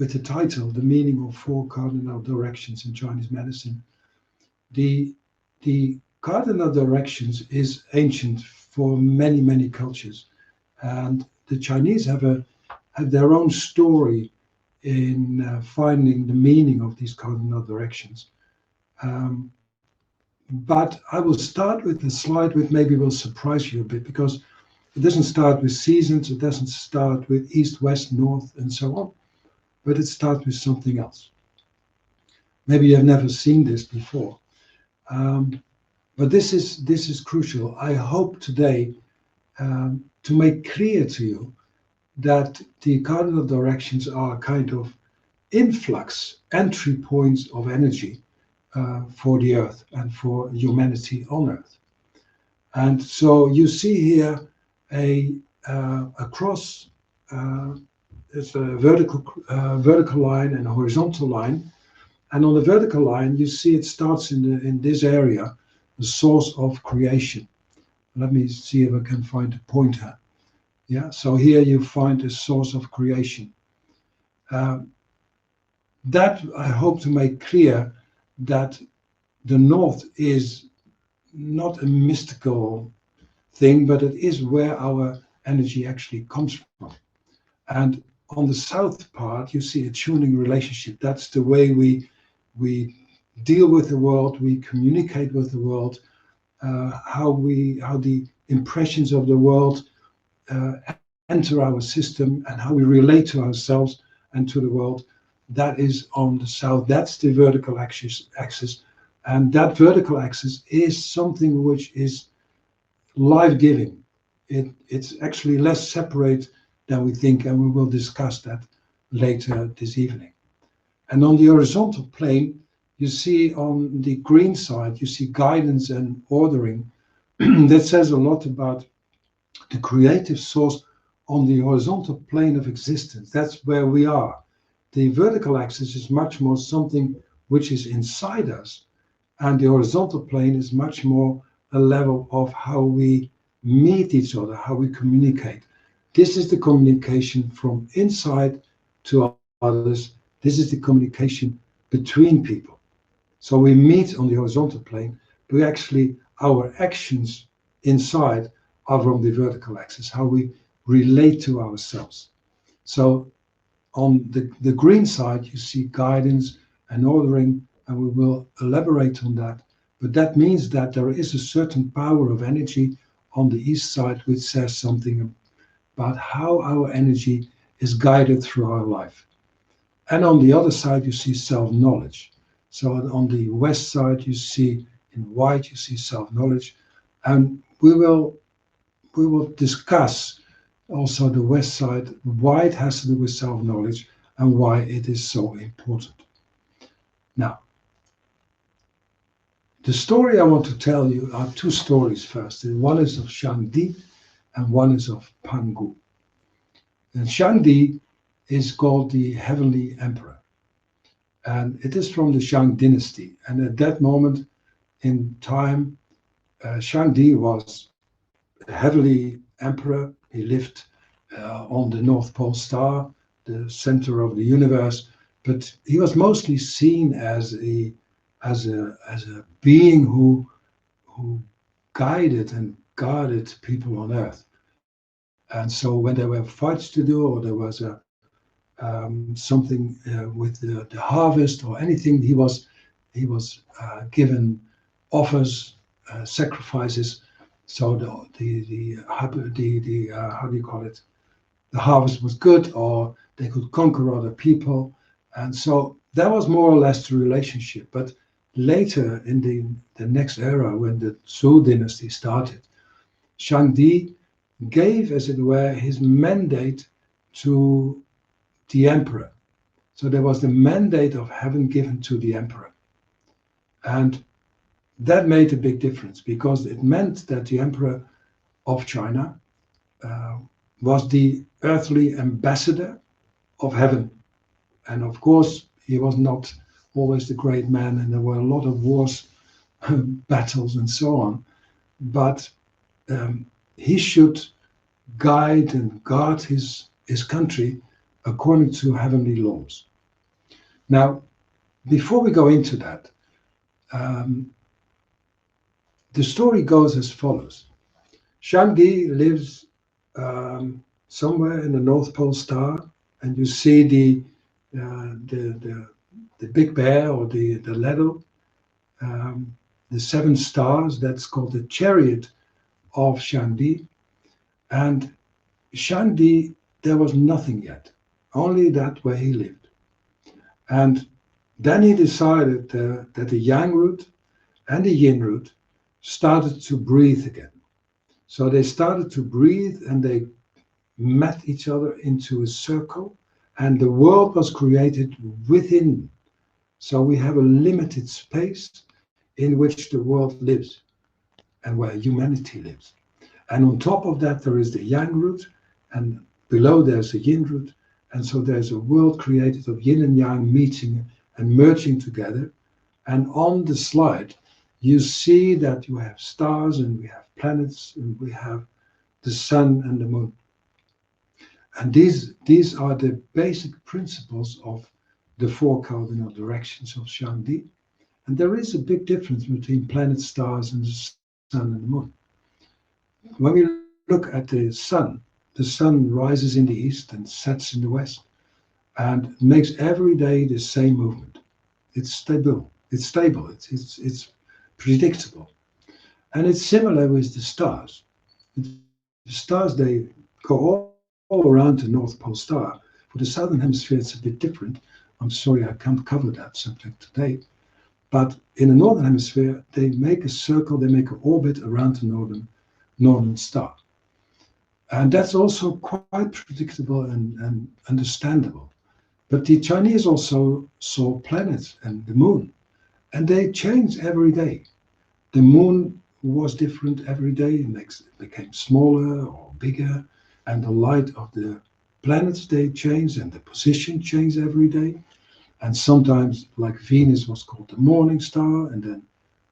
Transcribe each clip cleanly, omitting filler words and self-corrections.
with the title, The Meaning of Four Cardinal Directions in Chinese Medicine. The cardinal directions is ancient for many, many cultures. And the Chinese have their own story in finding the meaning of these cardinal directions. But I will start with the slide which maybe will surprise you a bit, because it doesn't start with seasons, it doesn't start with east, west, north, and so on, but it starts with something else. Maybe you have never seen this before, but this is crucial. I hope today to make clear to you that the cardinal directions are kind of influx, entry points of energy for the earth and for humanity on earth. And so you see here a cross. It's a vertical line and a horizontal line. And on the vertical line, you see it starts in this area, the source of creation. Let me see if I can find a pointer. Yeah, so here you find the source of creation. That I hope to make clear that the north is not a mystical thing, but it is where our energy actually comes from. And on the south part, you see a tuning relationship. That's the way we deal with the world, we communicate with the world, how the impressions of the world enter our system, and how we relate to ourselves and to the world. That is on the south. That's the vertical axis. And that vertical axis is something which is life-giving. It's actually less separate than we think, and we will discuss that later this evening. And on the horizontal plane, you see on the green side, you see guidance and ordering. That says a lot about the creative source on the horizontal plane of existence. That's where we are. The vertical axis is much more something which is inside us, and the horizontal plane is much more a level of how we meet each other, how we communicate. This is the communication from inside to others. This is the communication between people. So we meet on the horizontal plane, but actually our actions inside are from the vertical axis, how we relate to ourselves. So on the green side, you see guidance and ordering, and we will elaborate on that. But that means that there is a certain power of energy on the east side which says something about how our energy is guided through our life. And on the other side, you see self-knowledge. So on the west side, you see in white, you see self-knowledge. And we will discuss also the west side, why it has to do with self-knowledge and why it is so important. Now, the story I want to tell you are two stories first. One is of Shangdi and one is of Pangu. And Shangdi is called the Heavenly Emperor. And it is from the Shang dynasty. And at that moment in time, Shangdi was a heavenly emperor. He lived on the North Pole Star, the center of the universe. But he was mostly seen as a being who guided and guarded people on Earth. And so when there were fights to do, or there was something with the harvest or anything, he was given offers, sacrifices. So the how do you call it? The harvest was good, or they could conquer other people, and so that was more or less the relationship. But later in the next era, when the Zhou dynasty started, Shangdi gave, as it were, his mandate to the emperor. So there was the mandate of heaven given to the emperor. And that made a big difference, because it meant that the emperor of China was the earthly ambassador of heaven. And of course, he was not always the great man, and there were a lot of wars, battles, and so on. But he should guide and guard his country according to heavenly laws. Now, before we go into that, the story goes as follows. Shangdi lives somewhere in the North Pole Star, and you see the big bear or the ladle, the 7 stars. That's called the chariot of Shangdi. And Shangdi, there was nothing yet, only that where he lived. And then he decided that the yang root and the yin root started to breathe again. So they started to breathe and they met each other into a circle, and the world was created within. So we have a limited space in which the world lives and where humanity lives. And on top of that, there is the yang root, and below there's the yin root. And so there's a world created of yin and yang meeting and merging together. And on the slide, you see that you have stars and we have planets and we have the sun and the moon. And these are the basic principles of the 4 cardinal directions of Shangdi. And there is a big difference between planets, stars, and the sun and the moon. When we look at the sun rises in the east and sets in the west, and makes every day the same movement. It's stable. It's predictable, and it's similar with the stars. The stars, they go all around the North Pole Star. For the southern hemisphere, it's a bit different. I'm sorry I can't cover that subject today. But in the northern hemisphere, they make a circle, they make an orbit around the northern star. And that's also quite predictable and understandable. But the Chinese also saw planets and the moon, and they change every day. The moon was different every day, it became smaller or bigger, and the light of the planets, they changed, and the position changed every day. And sometimes, like Venus was called the morning star, and then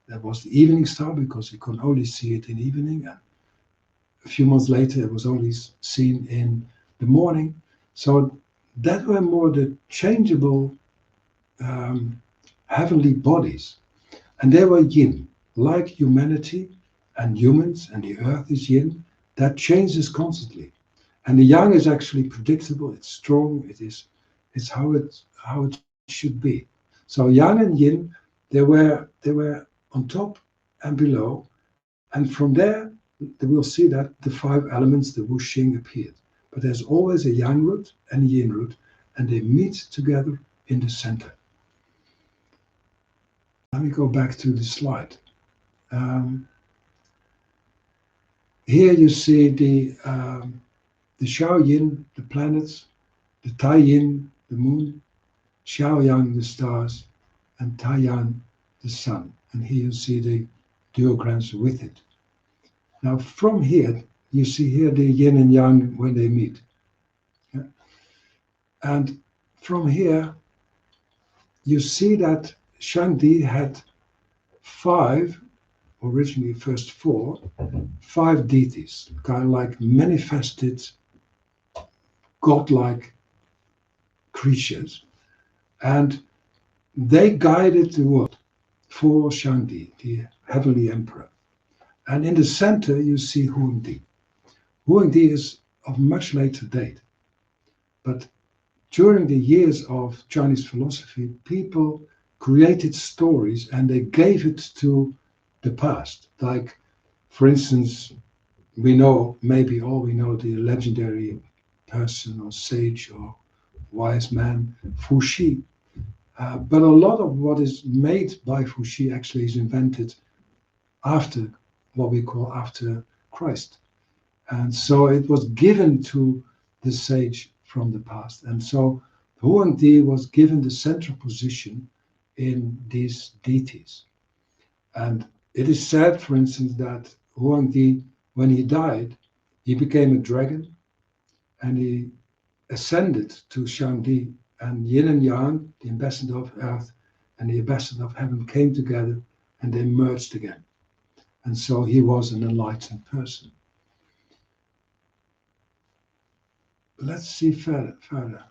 there was the evening star because you could only see it in the evening. And a few months later, it was only seen in the morning. So that were more the changeable heavenly bodies. And they were yin, like humanity and humans, and the earth is yin. That changes constantly. And the yang is actually predictable, it's strong, it's how it should be. So yang and yin, they were on top and below, and from there we'll see that the 5 elements, the wuxing, appeared. But there's always a yang root and a yin root, and they meet together in the center. Let me go back to the slide. Here you see the Xiao Yin, the planets, the Tai Yin, the moon, Xiao Yang, the stars, and Tai Yang, the sun. And here you see the duograms with it. Now from here, you see here the yin and yang when they meet. Yeah? And from here, you see that Shangdi had 5, originally first 4, 5 deities, kind of like manifested godlike creatures, and they guided the world for Shangdi, the heavenly emperor. And in the center, you see Huangdi. Huangdi is of much later date, but during the years of Chinese philosophy, people created stories and they gave it to the past. Like, for instance, we know, maybe all we know, the legendary person or sage or wise man, Fu Xi. But a lot of what is made by Fu Xi actually is invented after what we call after Christ. And so it was given to the sage from the past. And so Huangdi was given the central position in these deities. And it is said, for instance, that Huangdi, when he died, he became a dragon and he ascended to Shangdi, and yin and yang, the ambassador of earth and the ambassador of heaven, came together and they merged again. And so he was an enlightened person. Let's see further.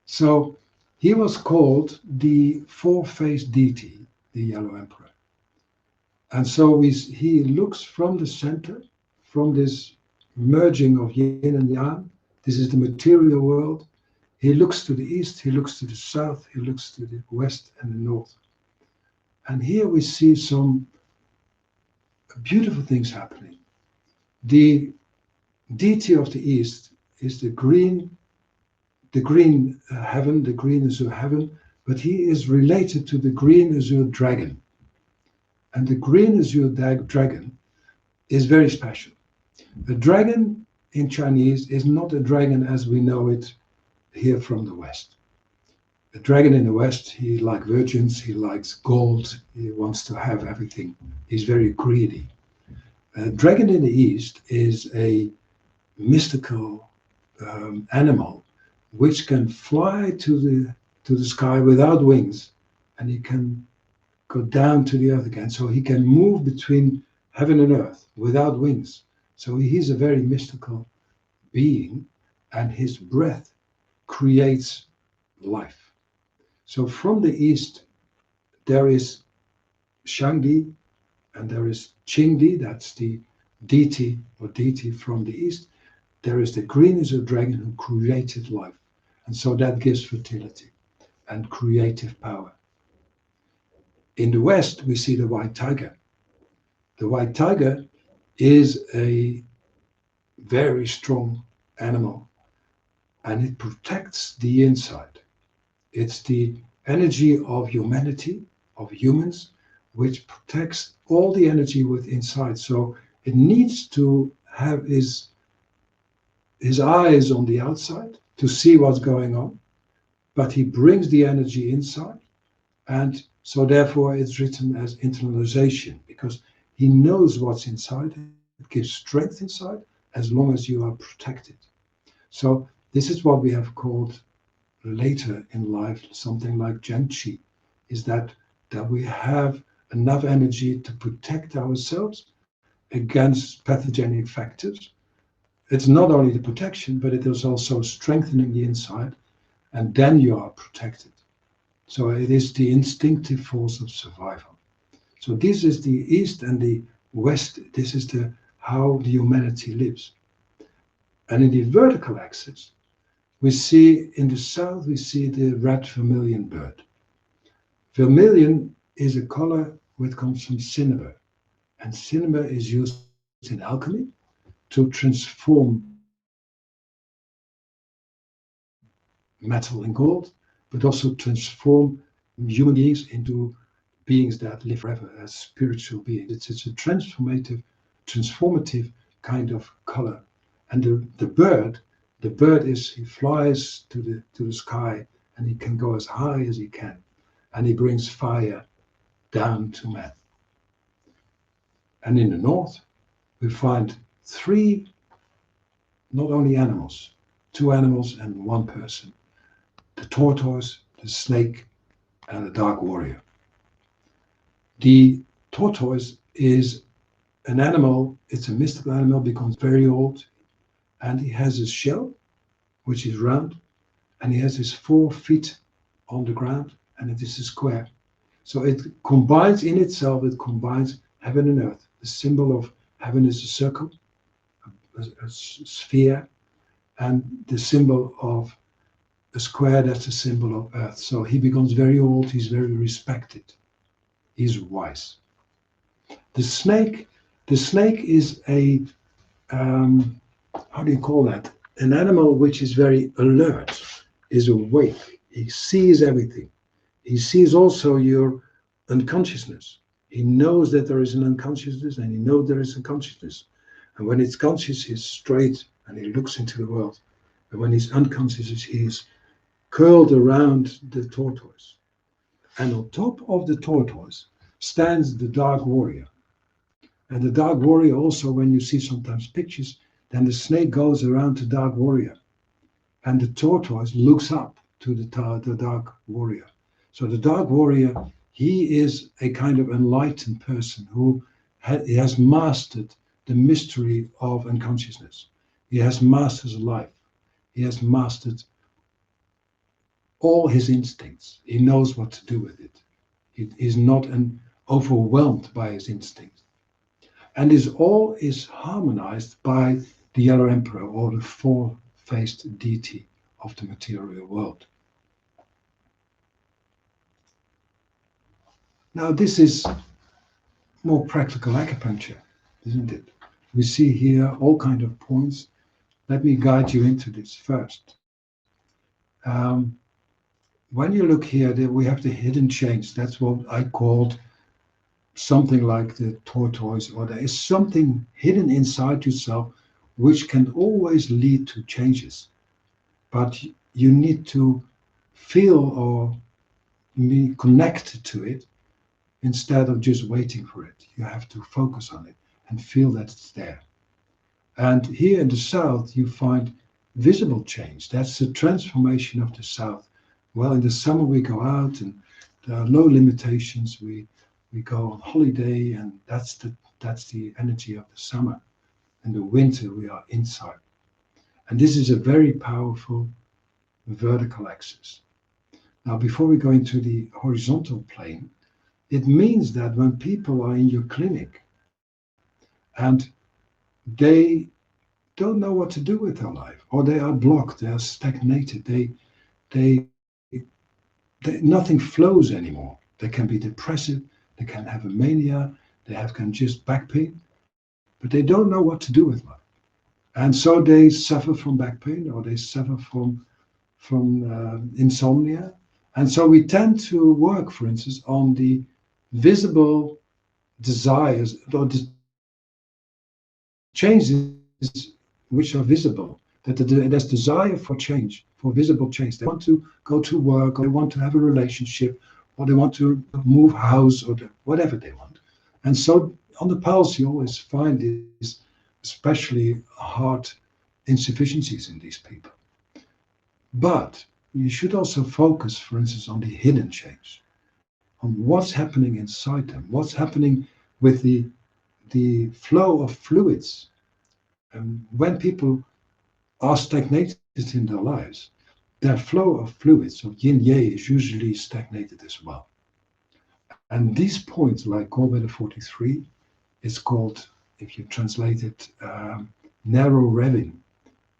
So He was called the four-faced deity, the Yellow Emperor. And so he looks from the center, from this merging of yin and yang. This is the material world. He looks to the east, he looks to the south, he looks to the west and the north. And here we see some beautiful things happening. The deity of the east is the green heaven, the green azure heaven, but he is related to the green azure dragon. And the green azure dragon is very special. The dragon in Chinese is not a dragon as we know it here from the West. The dragon in the West, he likes virgins, he likes gold, he wants to have everything. He's very greedy. A dragon in the East is a mystical animal which can fly to the sky without wings, and he can go down to the earth again. So he can move between heaven and earth without wings. So he's a very mystical being, and his breath creates life. So from the east, there is Shangdi and there is Qingdi, that's the deity or deity from the east. There is the green azure dragon who created life. And so that gives fertility and creative power. In the West, we see the white tiger. The white tiger is a very strong animal, and it protects the inside. It's the energy of humanity, of humans, which protects all the energy with inside. So it needs to have his eyes on the outside to see what's going on, but he brings the energy inside. And so therefore it's written as internalization, because he knows what's inside. It gives strength inside as long as you are protected. So this is what we have called later in life something like Zhen Qi, is that we have enough energy to protect ourselves against pathogenic factors. It's not only the protection, but it is also strengthening the inside, and then you are protected. So it is the instinctive force of survival. So this is the East and the West. This is how the humanity lives. And in the vertical axis, we see in the south, we see the red vermilion bird. Vermilion is a color which comes from cinnabar. And cinnabar is used in alchemy to transform metal and gold, but also transform human beings into beings that live forever as spiritual beings. It's a transformative kind of color. And the bird he flies to the sky, and he can go as high as he can, and he brings fire down to man. And in the north, we find three, not only animals, two animals and one person: the tortoise, the snake, and the dark warrior. The tortoise is an animal, it's a mystical animal, becomes very old, and he has his shell, which is round, and he has his 4 feet on the ground, and it is a square. So it combines in itself, heaven and earth. The symbol of heaven is a circle, a sphere, and the symbol of a square, that's a symbol of earth. So he becomes very old, he's very respected, he's wise. The snake is a, how do you call that? An animal which is very alert, is awake, he sees everything. He sees also your unconsciousness. He knows that there is an unconsciousness, and he knows there is a consciousness. And when it's conscious, he's straight and he looks into the world. And when he's unconscious, he's curled around the tortoise. And on top of the tortoise stands the dark warrior. And the dark warrior also, when you see sometimes pictures, then the snake goes around the dark warrior. And the tortoise looks up to the dark warrior. So the dark warrior, he is a kind of enlightened person who has mastered the mystery of unconsciousness. He has mastered life. He has mastered all his instincts. He knows what to do with it. He is not overwhelmed by his instincts. And this all is harmonized by the Yellow Emperor, or the four-faced deity of the material world. Now this is more practical acupuncture, isn't it? We see here all kinds of points. Let me guide you into this first. When you look here, we have the hidden change. That's what I called something like the tortoise, or there is something hidden inside yourself which can always lead to changes. But you need to feel or be connected to it instead of just waiting for it. You have to focus on it and feel that it's there. And here in the south, you find visible change. That's the transformation of the south. Well, in the summer we go out and there are no limitations. We go on holiday, and that's the energy of the summer. In the winter we are inside. And this is a very powerful vertical axis. Now, before we go into the horizontal plane, it means that when people are in your clinic and they don't know what to do with their life, or they are blocked, they are stagnated, nothing flows anymore. They can be depressive, they can have a mania, can just back pain, but they don't know what to do with life. And so they suffer from back pain, or they suffer from insomnia. And so we tend to work, for instance, on the visible desires, or the changes which are visible, that there's desire for change, for visible change. They want to go to work, or they want to have a relationship, or they want to move house, or whatever they want. And so on the pulse, you always find these especially heart insufficiencies in these people. But you should also focus, for instance, on the hidden change, on what's happening inside them, what's happening with the flow of fluids. And when people are stagnated in their lives, their flow of fluids, of yin-yang, is usually stagnated as well. And these points, like gallbladder 43, is called, if you translate it, narrow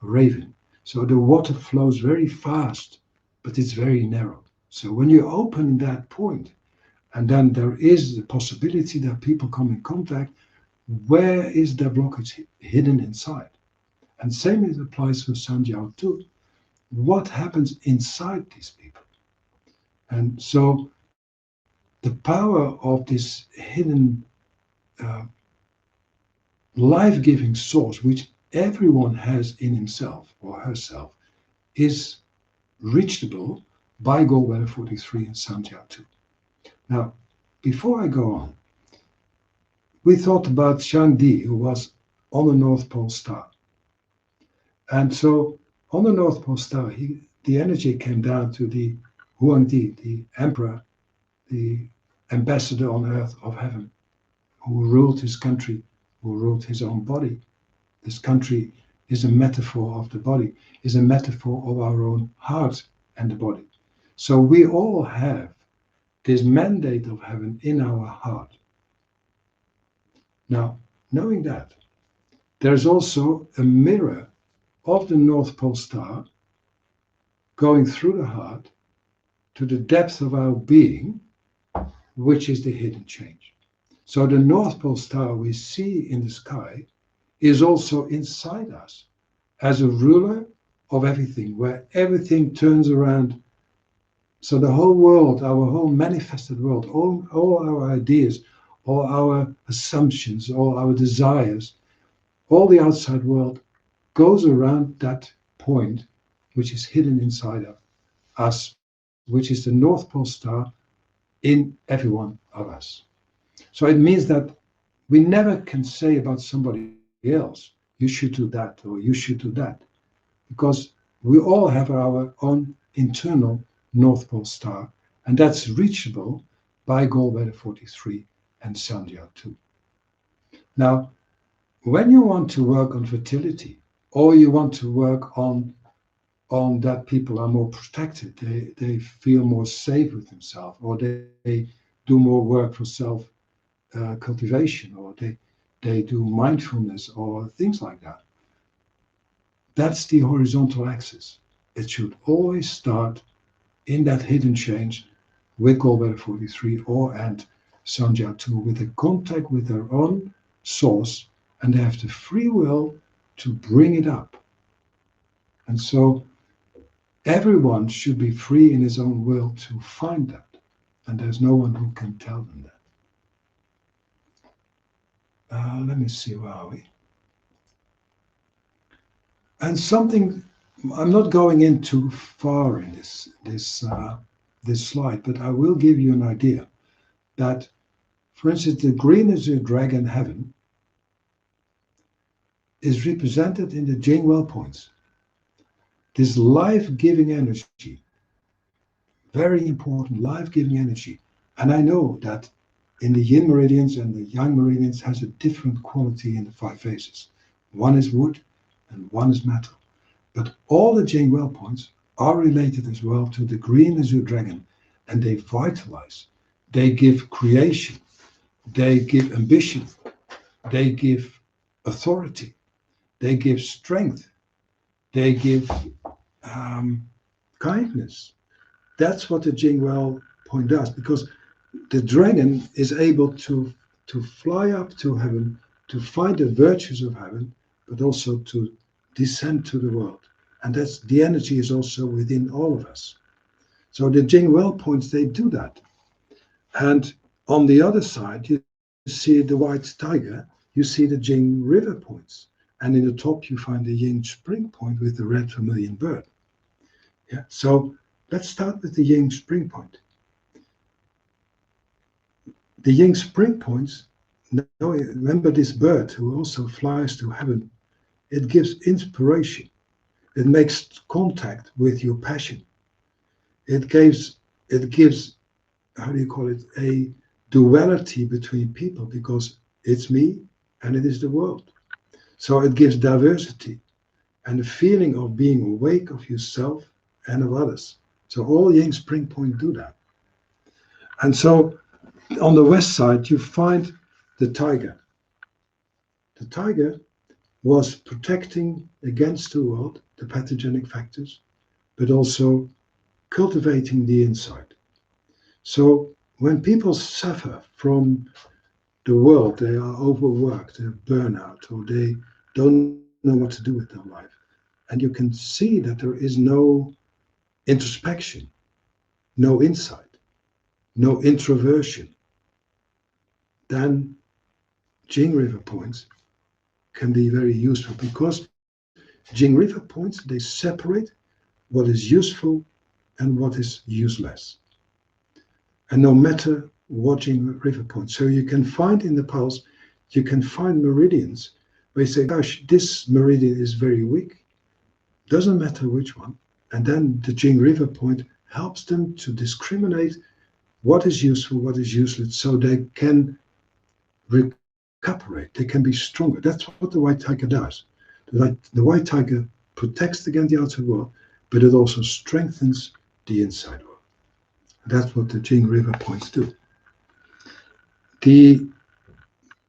raven. So the water flows very fast, but it's very narrow. So when you open that point, and then there is the possibility that people come in contact, where is their blockage hidden inside? And same as applies for Sanjiao too. What happens inside these people? And so the power of this hidden life-giving source, which everyone has in himself or herself, is reachable by gallbladder 43 and Sanjiao 2. Now, before I go on, we thought about Shangdi, who was on the North Pole star. And so on the North Pole star, the energy came down to the Huangdi, the emperor, the ambassador on earth of heaven, who ruled his country, who ruled his own body. This country is a metaphor of the body, is a metaphor of our own heart and the body. So we all have this mandate of heaven in our heart. Now, knowing that, there's also a mirror of the North Pole star going through the heart to the depth of our being, which is the hidden change. So the North Pole star we see in the sky is also inside us as a ruler of everything, where everything turns around. So the whole world, our whole manifested world, all our ideas, all our assumptions, all our desires, all the outside world goes around that point which is hidden inside of us, which is the North Pole star in every one of us. So it means that we never can say about somebody else, you should do that or you should do that, because we all have our own internal North Pole star, and that's reachable by gallbladder 43 and Sanjiao 2. Now, when you want to work on fertility, or you want to work on on that people are more protected. They feel more safe with themselves, or they do more work for self cultivation, or they do mindfulness or things like that. That's the horizontal axis. It should always start in that hidden change with Gallbladder 43 or and Sanjia 2 with a contact with their own source, and they have the free will to bring it up. And so everyone should be free in his own will to find that. And there's no one who can tell them that. Let me see, where are we? And something, I'm not going in too far in this slide, but I will give you an idea that, for instance, the green azure dragon heaven is represented in the Jingwell points. This life-giving energy, very important life-giving energy. And I know that in the yin meridians and the yang meridians has a different quality in the 5 phases. One is wood and one is metal. But all the Jingwell points are related as well to the green azure dragon, and they vitalize. They give creation. They give ambition. They give authority. They give strength. They give kindness. That's what the Jingwell point does, because the dragon is able to fly up to heaven, to find the virtues of heaven, but also to descend to the world. And that's the energy is also within all of us. So the Jingwell points, they do that. And on the other side, you see the white tiger, you see the Jing river points. And in the top, you find the Yin spring point with the red vermilion bird. Yeah. So let's start with the Yin spring point. The Yin spring points, remember this bird who also flies to heaven, it gives inspiration. It makes contact with your passion. It gives, how do you call it, a duality between people, because it's me and it is the world. So it gives diversity and a feeling of being awake of yourself and of others. So all Yin spring point do that. And so on the west side, you find the tiger. The tiger was protecting against the world, the pathogenic factors, but also cultivating the inside. So when people suffer from the world, they are overworked, they're burnout, or they don't know what to do with their life. And you can see that there is no introspection, no insight, no introversion. Then Jing River points can be very useful, because Jing River points, they separate what is useful and what is useless. And no matter what Jing River points, so you can find in the pulse, you can find meridians where you say, gosh, this meridian is very weak. Doesn't matter which one. And then the Jing River point helps them to discriminate what is useful, what is useless, so they can recuperate, they can be stronger. That's what the white tiger does. The white tiger protects against the outside world, but it also strengthens the inside world. That's what the Jing River points do. The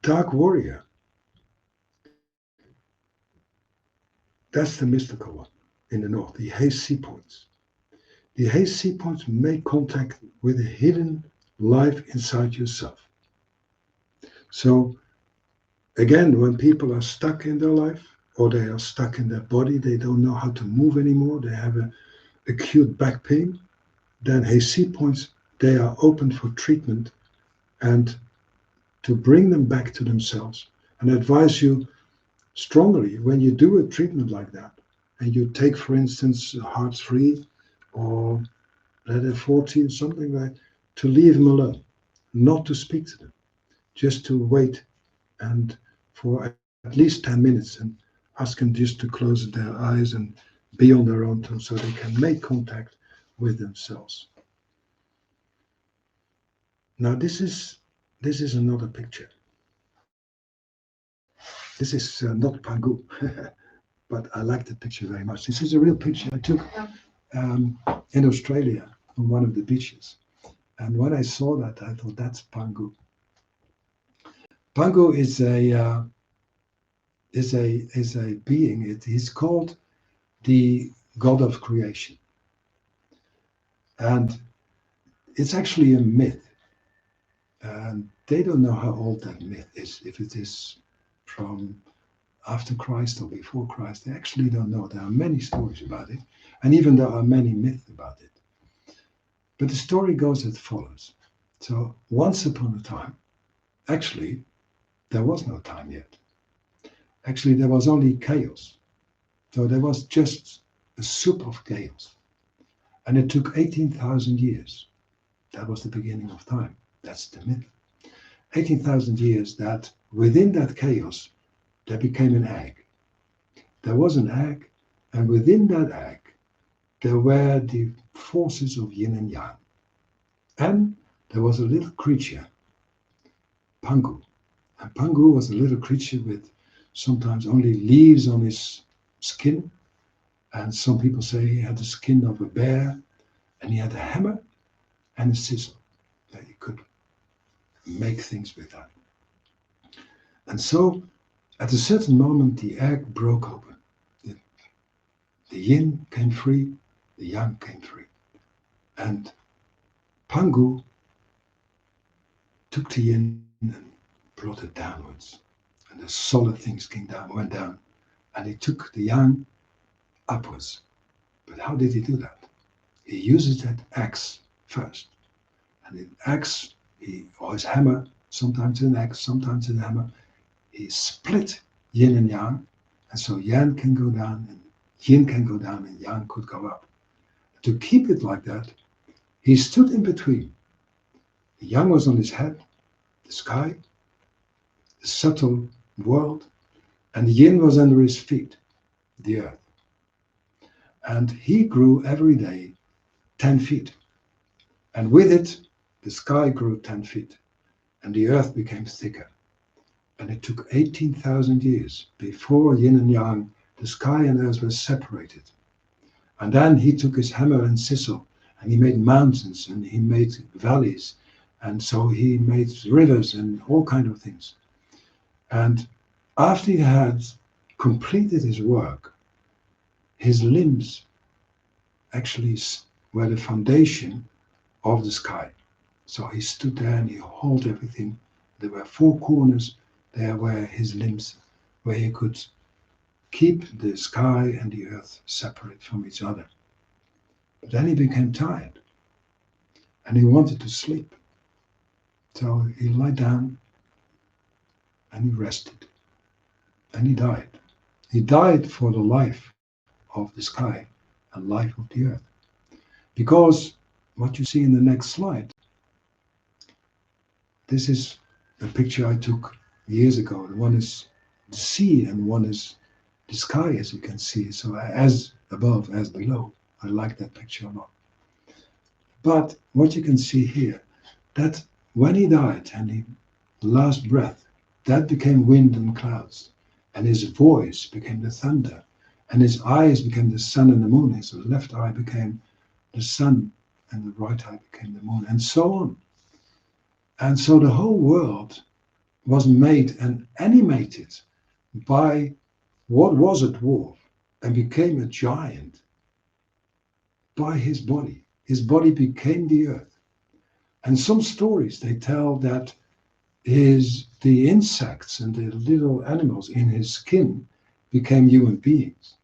dark warrior, that's the mystical one in the north, the Haze Sea points. The Haze Sea points make contact with a hidden life inside yourself. So again, when people are stuck in their life, or they are stuck in their body, they don't know how to move anymore, they have an acute back pain, then Haze Sea points, they are open for treatment and to bring them back to themselves. And I advise you strongly, when you do a treatment like that, and you take, for instance, Hearts Free or Letter 40 or something like that, to leave them alone, not to speak to them, just to wait and for at least 10 minutes and ask them just to close their eyes and be on their own so they can make contact with themselves. Now this is another picture. This is not Pangu. but I like the picture very much. This is a real picture I took in Australia on one of the beaches. And when I saw that, I thought, that's Pangu. Pangu is a being. He's called the god of creation, and it's actually a myth. And they don't know how old that myth is. If it is from after Christ or before Christ, they actually don't know. There are many stories about it, and even there are many myths about it. But the story goes as follows. So once upon a time, actually, there was no time yet. Actually, there was only chaos. So there was just a soup of chaos. And it took 18,000 years. That was the beginning of time. That's the myth. 18,000 years that within that chaos, there became an egg. There was an egg, and within that egg, there were the forces of yin and yang. And there was a little creature, Pangu. And Pangu was a little creature with sometimes only leaves on his skin. And some people say he had the skin of a bear, and he had a hammer and a sizzle that he could make things with that. And so at a certain moment, the egg broke open. The yin came free, the yang came free. And Pangu took the yin and brought it downwards. And the solid things went down. And he took the yang upwards. But how did he do that? He uses that axe first. And the axe, or his hammer, sometimes an axe, sometimes a hammer, he split yin and yang. And so yang can go down, and yin can go down, and yang could go up. To keep it like that, he stood in between. The yang was on his head, the sky, the subtle world, and the yin was under his feet, the earth. And he grew every day 10 feet. And with it, the sky grew 10 feet, and the earth became thicker. And it took 18,000 years before yin and yang, the sky and earth were separated. And then he took his hammer and sizzle, and he made mountains, and he made valleys, and so he made rivers and all kinds of things. And after he had completed his work, his limbs actually were the foundation of the sky. So he stood there and he held everything. There were 4 corners. There were his limbs, where he could keep the sky and the earth separate from each other. But then he became tired, and he wanted to sleep. So he lay down, and he rested, and he died. He died for the life of the sky and life of the earth. Because what you see in the next slide, this is a picture I took years ago. One is the sea and one is the sky, as you can see. So as above, as below. I like that picture a lot. But what you can see here, that when he died and the last breath, that became wind and clouds. And his voice became the thunder. And his eyes became the sun and the moon. His left eye became the sun and the right eye became the moon, and so on. And so the whole world was made and animated by what was a dwarf and became a giant by his body. His body became the earth. And some stories, they tell that the insects and the little animals in his skin became human beings.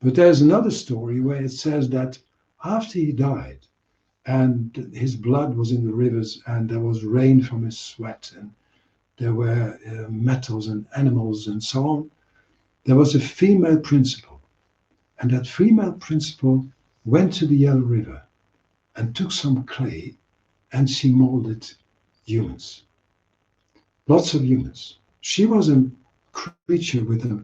But there's another story where it says that after he died and his blood was in the rivers and there was rain from his sweat and there were metals and animals and so on, there was a female principal. And that female principal went to the Yellow River and took some clay and she molded humans. Lots of humans. She was a creature with a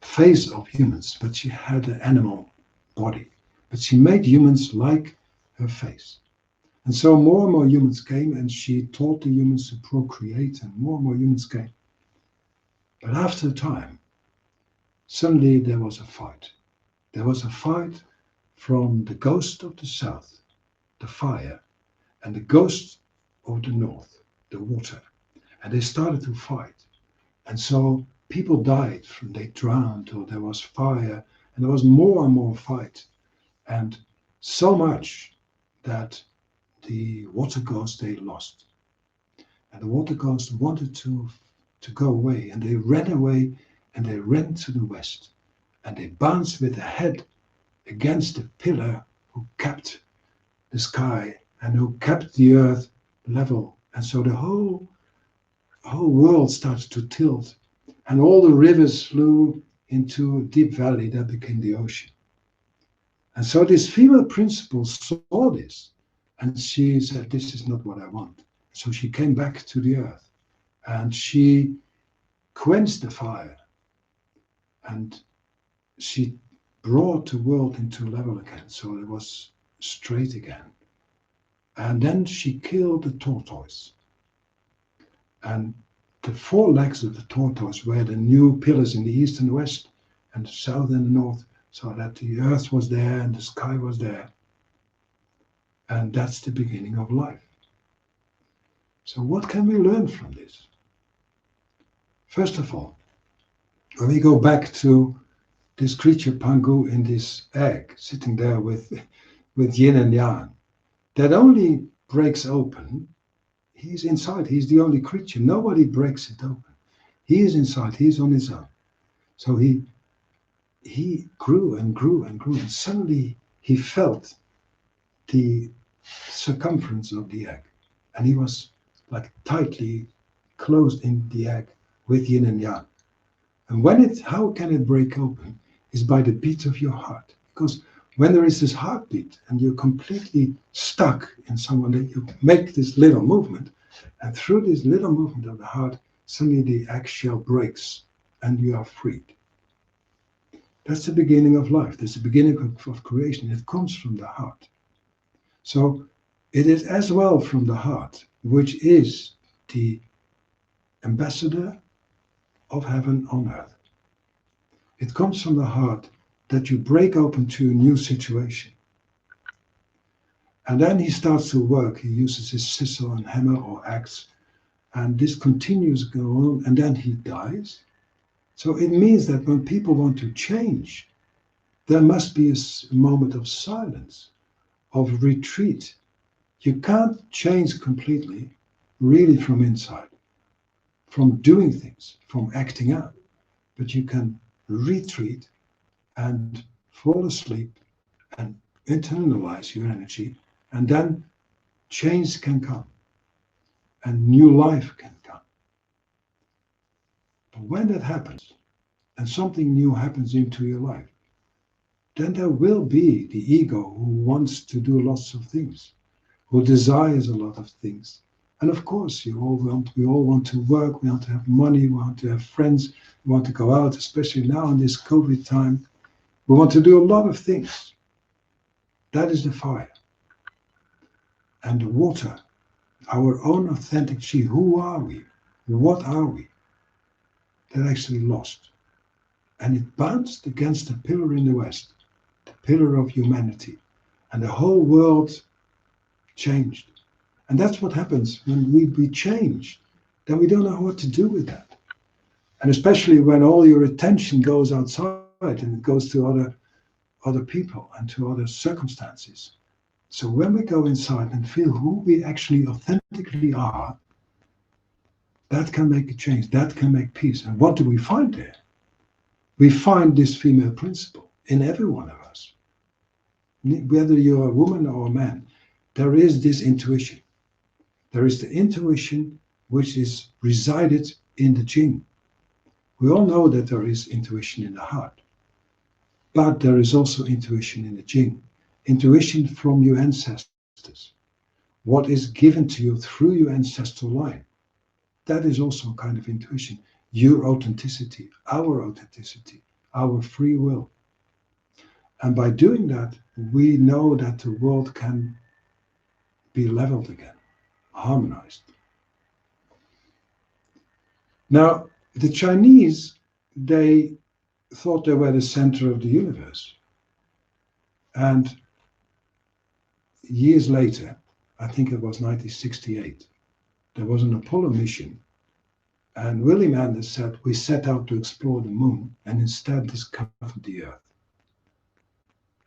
face of humans, but she had an animal body. But she made humans like her face. And so more and more humans came, and she taught the humans to procreate, and more humans came. But after a time, suddenly there was a fight. There was a fight from the ghost of the south, the fire, and the ghost of the north, the water. And they started to fight. And so people died, they drowned, or there was fire, and there was more and more fight. And so much that the water ghost, they lost. And the water ghost wanted to go away, and they ran away, and they ran to the west. And they bounced with their head against the pillar who kept the sky and who kept the earth level. And so the whole world started to tilt, and all the rivers flew into a deep valley that became the ocean. And so this female principal saw this, and she said, this is not what I want. So she came back to the earth, and she quenched the fire, and she brought the world into level again, so it was straight again. And then she killed the tortoise. And the four legs of the tortoise were the new pillars in the east and the west, and the south and the north, so that the earth was there and the sky was there. And that's the beginning of life. So what can we learn from this? First of all, when we go back to this creature Pangu in this egg, sitting there with yin and yang, that only breaks open. He's inside. He's the only creature. Nobody breaks it open. He is inside. He's on his own. So he grew and grew and grew, and suddenly he felt the circumference of the egg, and he was like tightly closed in the egg with yin and yang. And how can it break open? Is by the beat of your heart. Because when there is this heartbeat and you're completely stuck in someone, that you make this little movement, and through this little movement of the heart, suddenly the eggshell breaks and you are freed. That's the beginning of life. That's the beginning of creation. It comes from the heart. So it is as well from the heart, which is the ambassador of heaven on earth. It comes from the heart that you break open to a new situation. And then he starts to work. He uses his chisel and hammer or axe, and this continues to go on, and then he dies. So it means that when people want to change, there must be a moment of silence, of retreat. You can't change completely, really from inside, from doing things, from acting out, but you can retreat and fall asleep and internalize your energy, and then change can come and new life can come. But when that happens and something new happens into your life, then there will be the ego who wants to do lots of things, who desires a lot of things. And of course, we all want to work, we want to have money, we want to have friends, we want to go out, especially now in this COVID time. We want to do a lot of things. That is the fire. And the water, our own authentic chi. Who are we? What are we? That actually lost. And it bounced against the pillar in the west, the pillar of humanity. And the whole world changed. And that's what happens when we change. Then we don't know what to do with that. And especially when all your attention goes outside and it goes to other people and to other circumstances. So when we go inside and feel who we actually authentically are, that can make a change, that can make peace. And what do we find there? We find this female principle in every one of us. Whether you're a woman or a man, there is this intuition. There is the intuition which is resided in the Jing. We all know that there is intuition in the heart, but there is also intuition in the Jing. Intuition from your ancestors. What is given to you through your ancestral line. That is also a kind of intuition. Your authenticity, our free will. And by doing that, we know that the world can be leveled again, harmonized. Now, the Chinese, they thought they were the center of the universe. And years later, I think it was 1968, there was an Apollo mission. And William Anders said, we set out to explore the moon and instead discovered the Earth.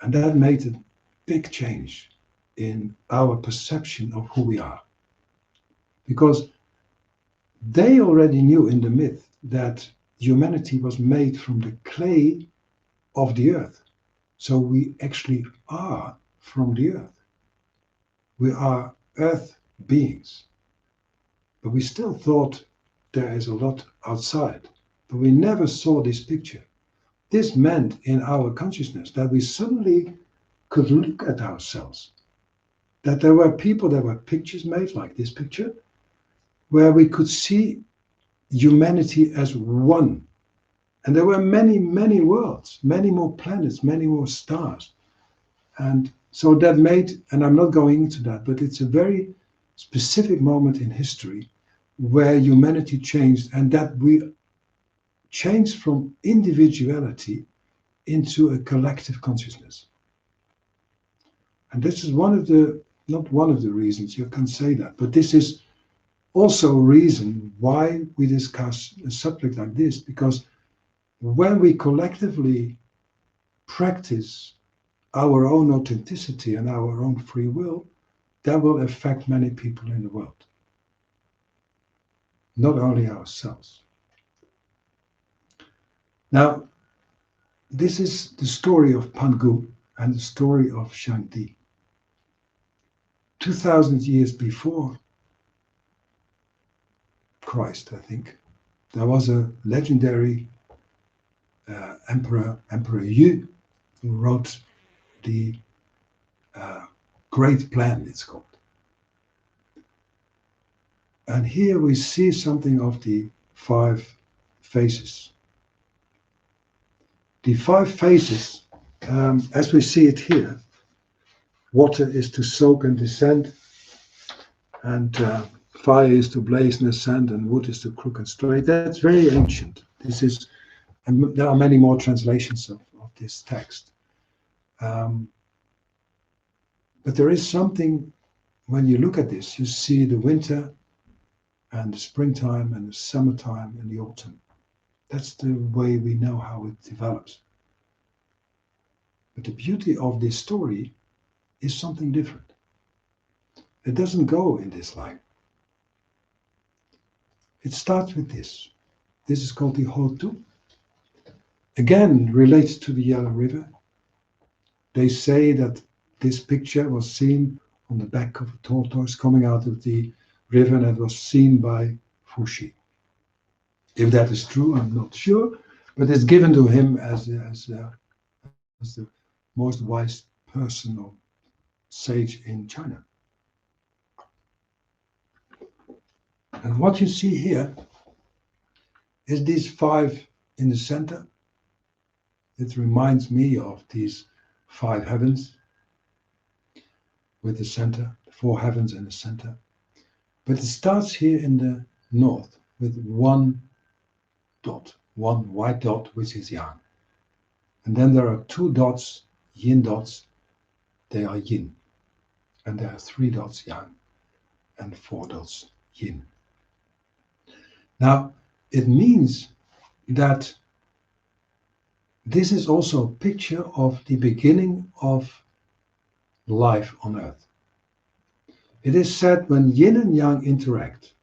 And that made a big change in our perception of who we are. Because they already knew in the myth that humanity was made from the clay of the earth. So we actually are from the earth. We are earth beings. But we still thought there is a lot outside. But we never saw this picture. This meant in our consciousness that we suddenly could look at ourselves. That there were people, there were pictures made like this picture, where we could see humanity as one. And there were many, many worlds, many more planets, many more stars. And so that made, and I'm not going into that, but it's a very specific moment in history where humanity changed, and that we changed from individuality into a collective consciousness. And this is one of the, not one of the reasons, you can say that, but this is also a reason why we discuss a subject like this, because when we collectively practice our own authenticity and our own free will, that will affect many people in the world, not only ourselves. Now, this is the story of Pangu and the story of Shangdi. 2,000 years before Christ, I think, there was a legendary Emperor Yu, who wrote the Great Plan, it's called. And here we see something of the 5 phases. The 5 phases, as we see it here, water is to soak and descend, and fire is to blaze and ascend, and wood is to crook and straight. That's very ancient. This is, and there are many more translations of this text. But there is something, when you look at this, you see the winter and the springtime and the summertime and the autumn. That's the way we know how it develops. But the beauty of this story is something different. It doesn't go in this line. It starts with this. This is called the Hotu. Again, relates to the Yellow River. They say that this picture was seen on the back of a tortoise coming out of the river, and it was seen by Fuxi. If that is true, I'm not sure, but it's given to him as the most wise person or sage in China. And what you see here is these 5 in the center. It reminds me of these 5 heavens with the center, 4 heavens in the center. But it starts here in the north with 1 dot, 1 white dot, which is yang. And then there are 2 dots, yin dots, they are yin. And there are 3 dots, yang, and 4 dots, yin. Now, it means that this is also a picture of the beginning of life on Earth. It is said when yin and yang interact,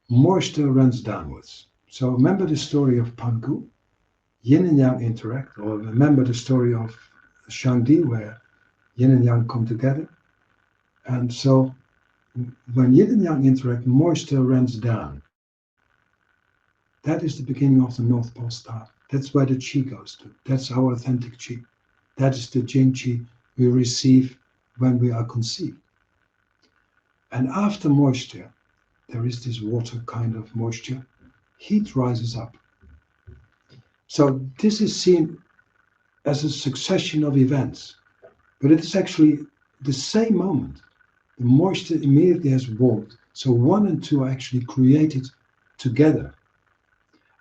moisture runs downwards. So remember the story of Pangu, yin and yang interact, or remember the story of Shangdi, where yin and yang come together. And so when yin and yang interact, moisture runs down. That is the beginning of the North Pole Star. That's where the qi goes to. That's our authentic qi. That is the Jing qi we receive when we are conceived. And after moisture, there is this water kind of moisture. Heat rises up. So this is seen as a succession of events, but it is actually the same moment. The moisture immediately has warmed. So 1 and 2 are actually created together.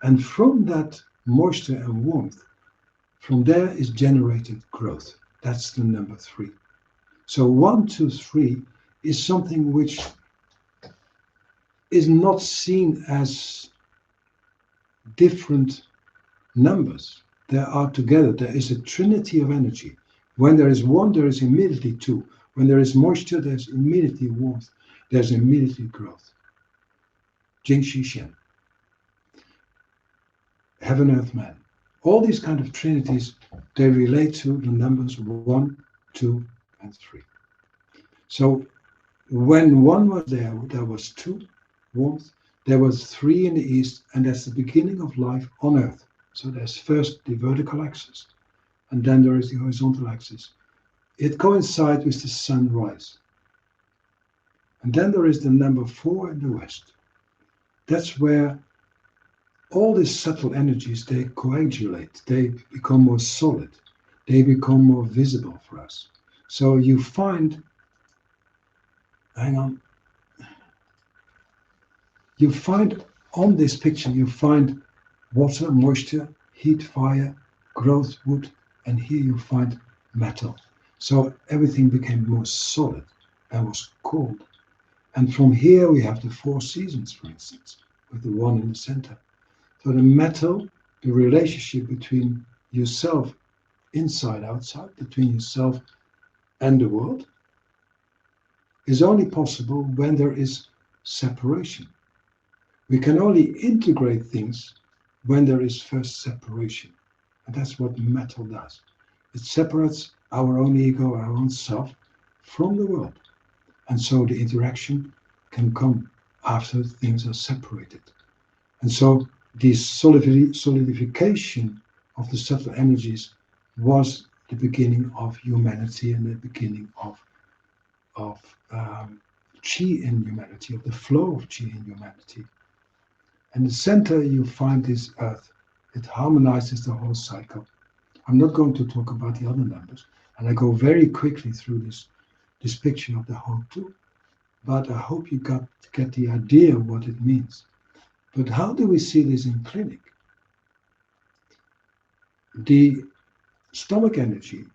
And from that moisture and warmth, from there is generated growth. That's the number 3. So 1, 2, 3 is something which is not seen as different numbers. They are together. There is a trinity of energy. When there is 1, there is immediately 2. When there is moisture, there's immediately warmth. There's immediately growth. Jing Shi Shen. Heaven, earth, man. All these kind of trinities, they relate to the numbers 1, 2, and 3. So when 1 was there was 2, warmth. There was 3 in the east, and that's the beginning of life on earth. So there's first the vertical axis, and then there is the horizontal axis. It coincides with the sunrise. And then there is the number 4 in the west. That's where all these subtle energies, they coagulate, they become more solid, they become more visible for us. So you find, you find on this picture, you find water, moisture, heat, fire, growth, wood, and here you find metal. So everything became more solid and was cold. And from here we have the 4 seasons, for instance, with the 1 in the center. So the metal, the relationship between yourself, inside, outside, between yourself and the world, is only possible when there is separation. We can only integrate things when there is first separation. And that's what metal does. It separates our own ego, our own self, from the world. And so the interaction can come after things are separated. And so this solidification of the subtle energies was the beginning of humanity and the beginning of chi in humanity, of the flow of chi in humanity. And the center you find is earth. It harmonizes the whole cycle. I'm not going to talk about the other numbers, and I go very quickly through this picture of the whole two. But I hope you get the idea of what it means. But how do we see this in clinic? The stomach energy,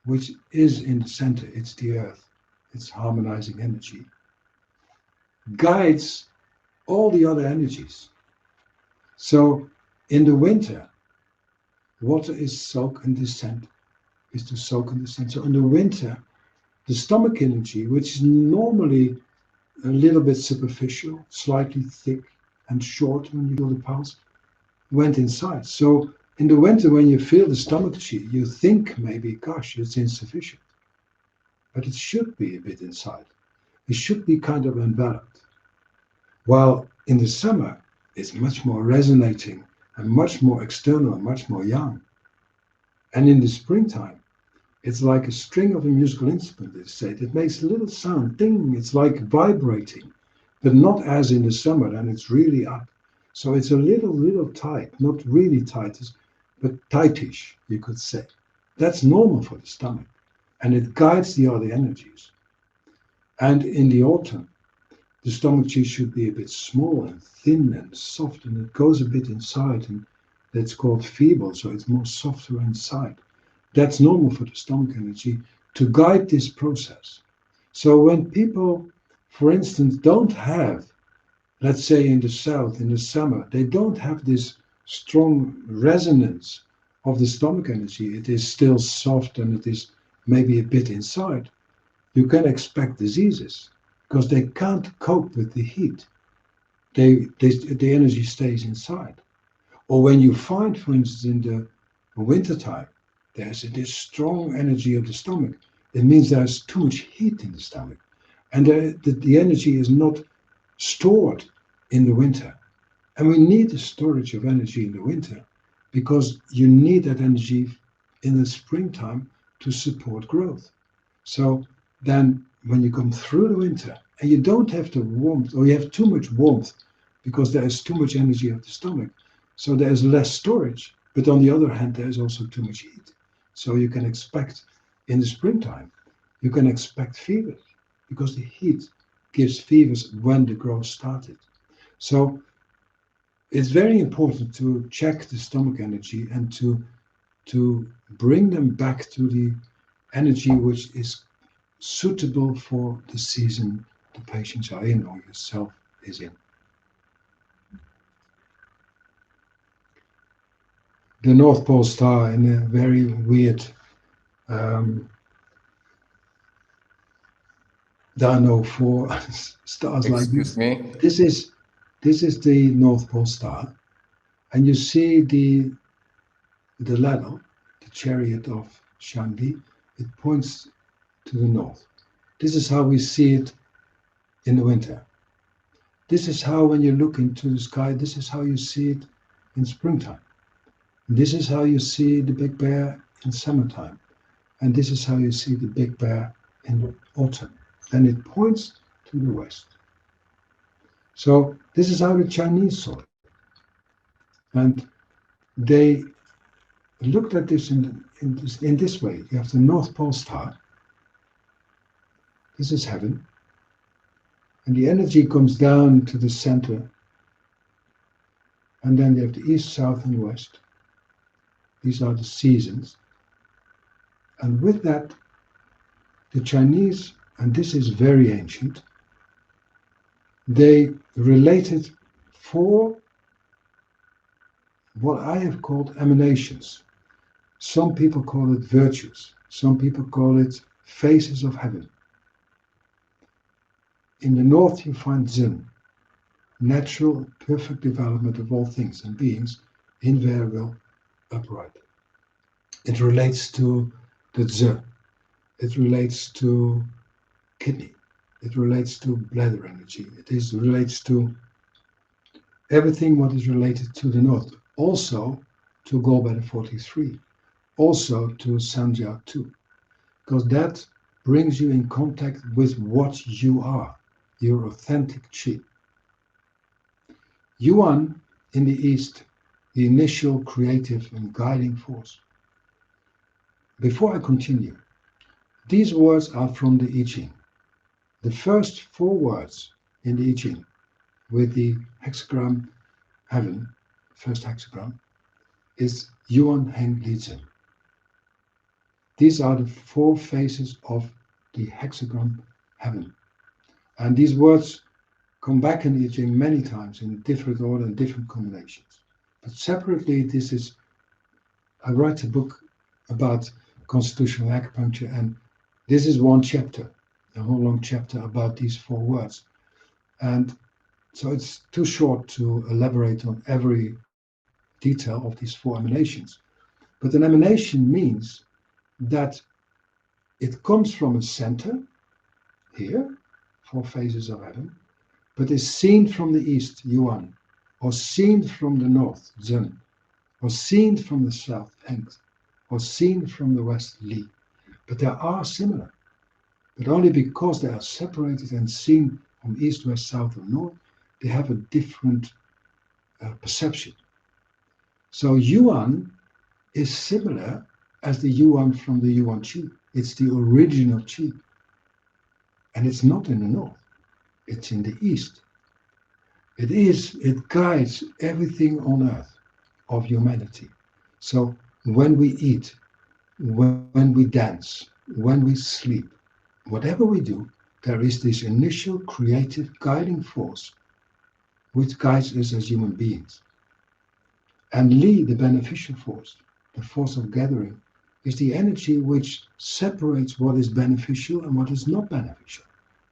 which is in the center, it's the earth, it's harmonizing energy, guides all the other energies. So in the winter, water is soak and descent, is to soak and descent. So in the winter, the stomach energy, which is normally a little bit superficial, slightly thick and short when you feel the pulse, went inside. So in the winter, when you feel the stomach chi, you think maybe, gosh, it's insufficient. But it should be a bit inside. It should be kind of enveloped. While in the summer, it's much more resonating and much more external, much more yang. And in the springtime, it's like a string of a musical instrument, they say. It makes a little sound, ding, it's like vibrating, but not as in the summer, and it's really up. So it's a little tight, not really tight, but tightish, you could say. That's normal for the stomach, and it guides the other energies. And in the autumn, the stomach chi should be a bit small and thin and soft, and it goes a bit inside, and that's called feeble, so it's more softer inside. That's normal for the stomach energy to guide this process. So when people, for instance, don't have, let's say in the south, in the summer, they don't have this strong resonance of the stomach energy, it is still soft and it is maybe a bit inside, you can expect diseases because they can't cope with the heat. The energy stays inside. Or when you find, for instance, in the wintertime, there's this strong energy of the stomach. It means there's too much heat in the stomach. And the energy is not stored in the winter. And we need the storage of energy in the winter because you need that energy in the springtime to support growth. So then when you come through the winter and you don't have the warmth, or you have too much warmth because there is too much energy of the stomach, so there is less storage, but on the other hand, there is also too much heat. So you can expect in the springtime, you can expect fevers because the heat gives fevers when the growth started. So it's very important to check the stomach energy and to bring them back to the energy which is suitable for the season the patients are in or yourself is in. The North Pole Star in a very weird there are no four stars like Excuse this. me? This is the North Pole Star, and you see the ladder, the chariot of Shangdi. It points to the north. This is how we see it in the winter. This is how, when you look into the sky, this is how you see it in springtime. This is how you see the Big Bear in summertime, and this is how you see the Big Bear in autumn. And it points to the west. So this is how the Chinese saw it. And they looked at this in this way. You have the North Pole Star. This is heaven. And the energy comes down to the center. And then you have the east, south, and west. These are the seasons. And with that, the Chinese, and this is very ancient, they related four what I have called emanations. Some people call it virtues. Some people call it phases of heaven. In the north, you find zhen, natural, perfect development of all things and beings, invariable, upright. It relates to the zhe. It relates to kidney. It relates to bladder energy. Relates to everything what is related to the north. Also to gallbladder 43. Also to Sanjia 2. Because that brings you in contact with what you are, your authentic chi. Yuan in the East, the initial creative and guiding force. Before I continue, these words are from the I Ching. The first four words in the I Ching with the hexagram heaven, first hexagram, is yuan, heng, li, zhen. These are the four faces of the hexagram heaven. And these words come back in the I Ching many times in different order and different combinations. But separately, I write a book about constitutional acupuncture, and this is one chapter, a whole long chapter about these four words. And so it's too short to elaborate on every detail of these four emanations. But an emanation means that it comes from a center, here, four phases of heaven, but is seen from the east, yuan, or seen from the north, zhen, or seen from the south, heng, or seen from the west, li. But they are similar, but only because they are separated and seen from east, west, south, or north, they have a different perception. So yuan is similar as the yuan from the yuan qi. It's the original qi. And it's not in the north, it's in the east. It guides everything on earth of humanity. So when we eat, when we dance, when we sleep, whatever we do, there is this initial creative guiding force which guides us as human beings. And Li, the beneficial force, the force of gathering, is the energy which separates what is beneficial and what is not beneficial,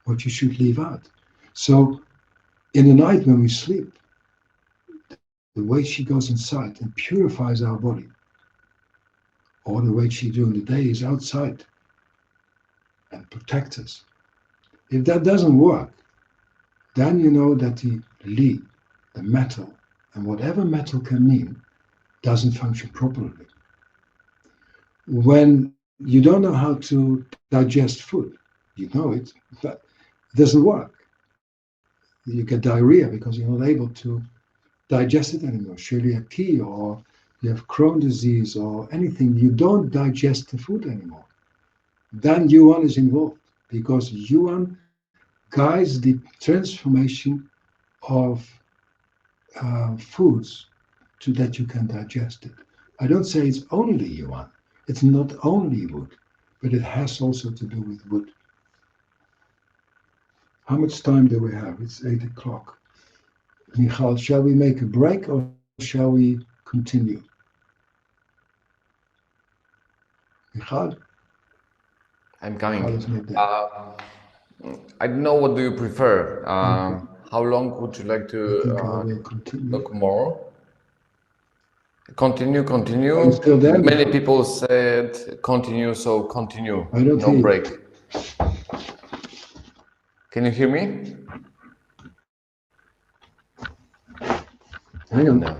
what you should leave out. So in the night when we sleep, the way she goes inside and purifies our body, or the way she during the day is outside and protects us. If that doesn't work, then you know that the Li, the metal, and whatever metal can mean, doesn't function properly. When you don't know how to digest food, you know it, but it doesn't work. You get diarrhea because you're not able to digest it anymore. Celiac, or you have Crohn's disease or anything, you don't digest the food anymore. Then yuan is involved because yuan guides the transformation of foods so that you can digest it. I don't say it's only yuan. It's not only wood, but it has also to do with wood. How much time do we have? It's 8 o'clock. Michal, shall we make a break or shall we continue? Michal? I'm Michal coming. is not there. I don't know, what do you prefer? Okay. How long would you like I think I to will continue. talk more? Continue, Are you continue. still there, Many Michal? people said continue, so continue. I don't No hear you. break. Can you hear me? Hang on. No.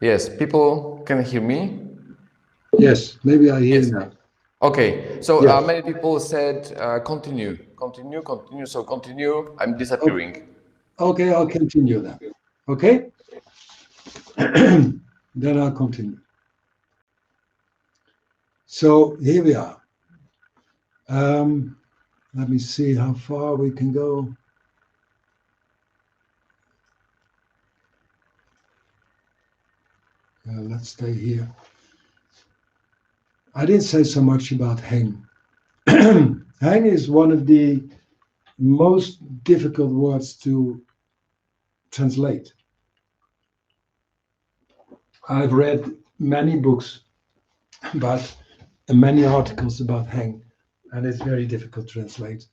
Yes, people can hear me. Yes, maybe I hear Yes. you now. Okay, so Yes. many people said continue, continue, continue. So continue. I'm O- disappearing. Okay, I'll continue then. Okay? Then I'll continue. So here we are. Let me see how far we can go. Let's stay here. I didn't say so much about heng. Heng is one of the most difficult words to translate. I've read many books about and many articles about heng, and it's very difficult to translate.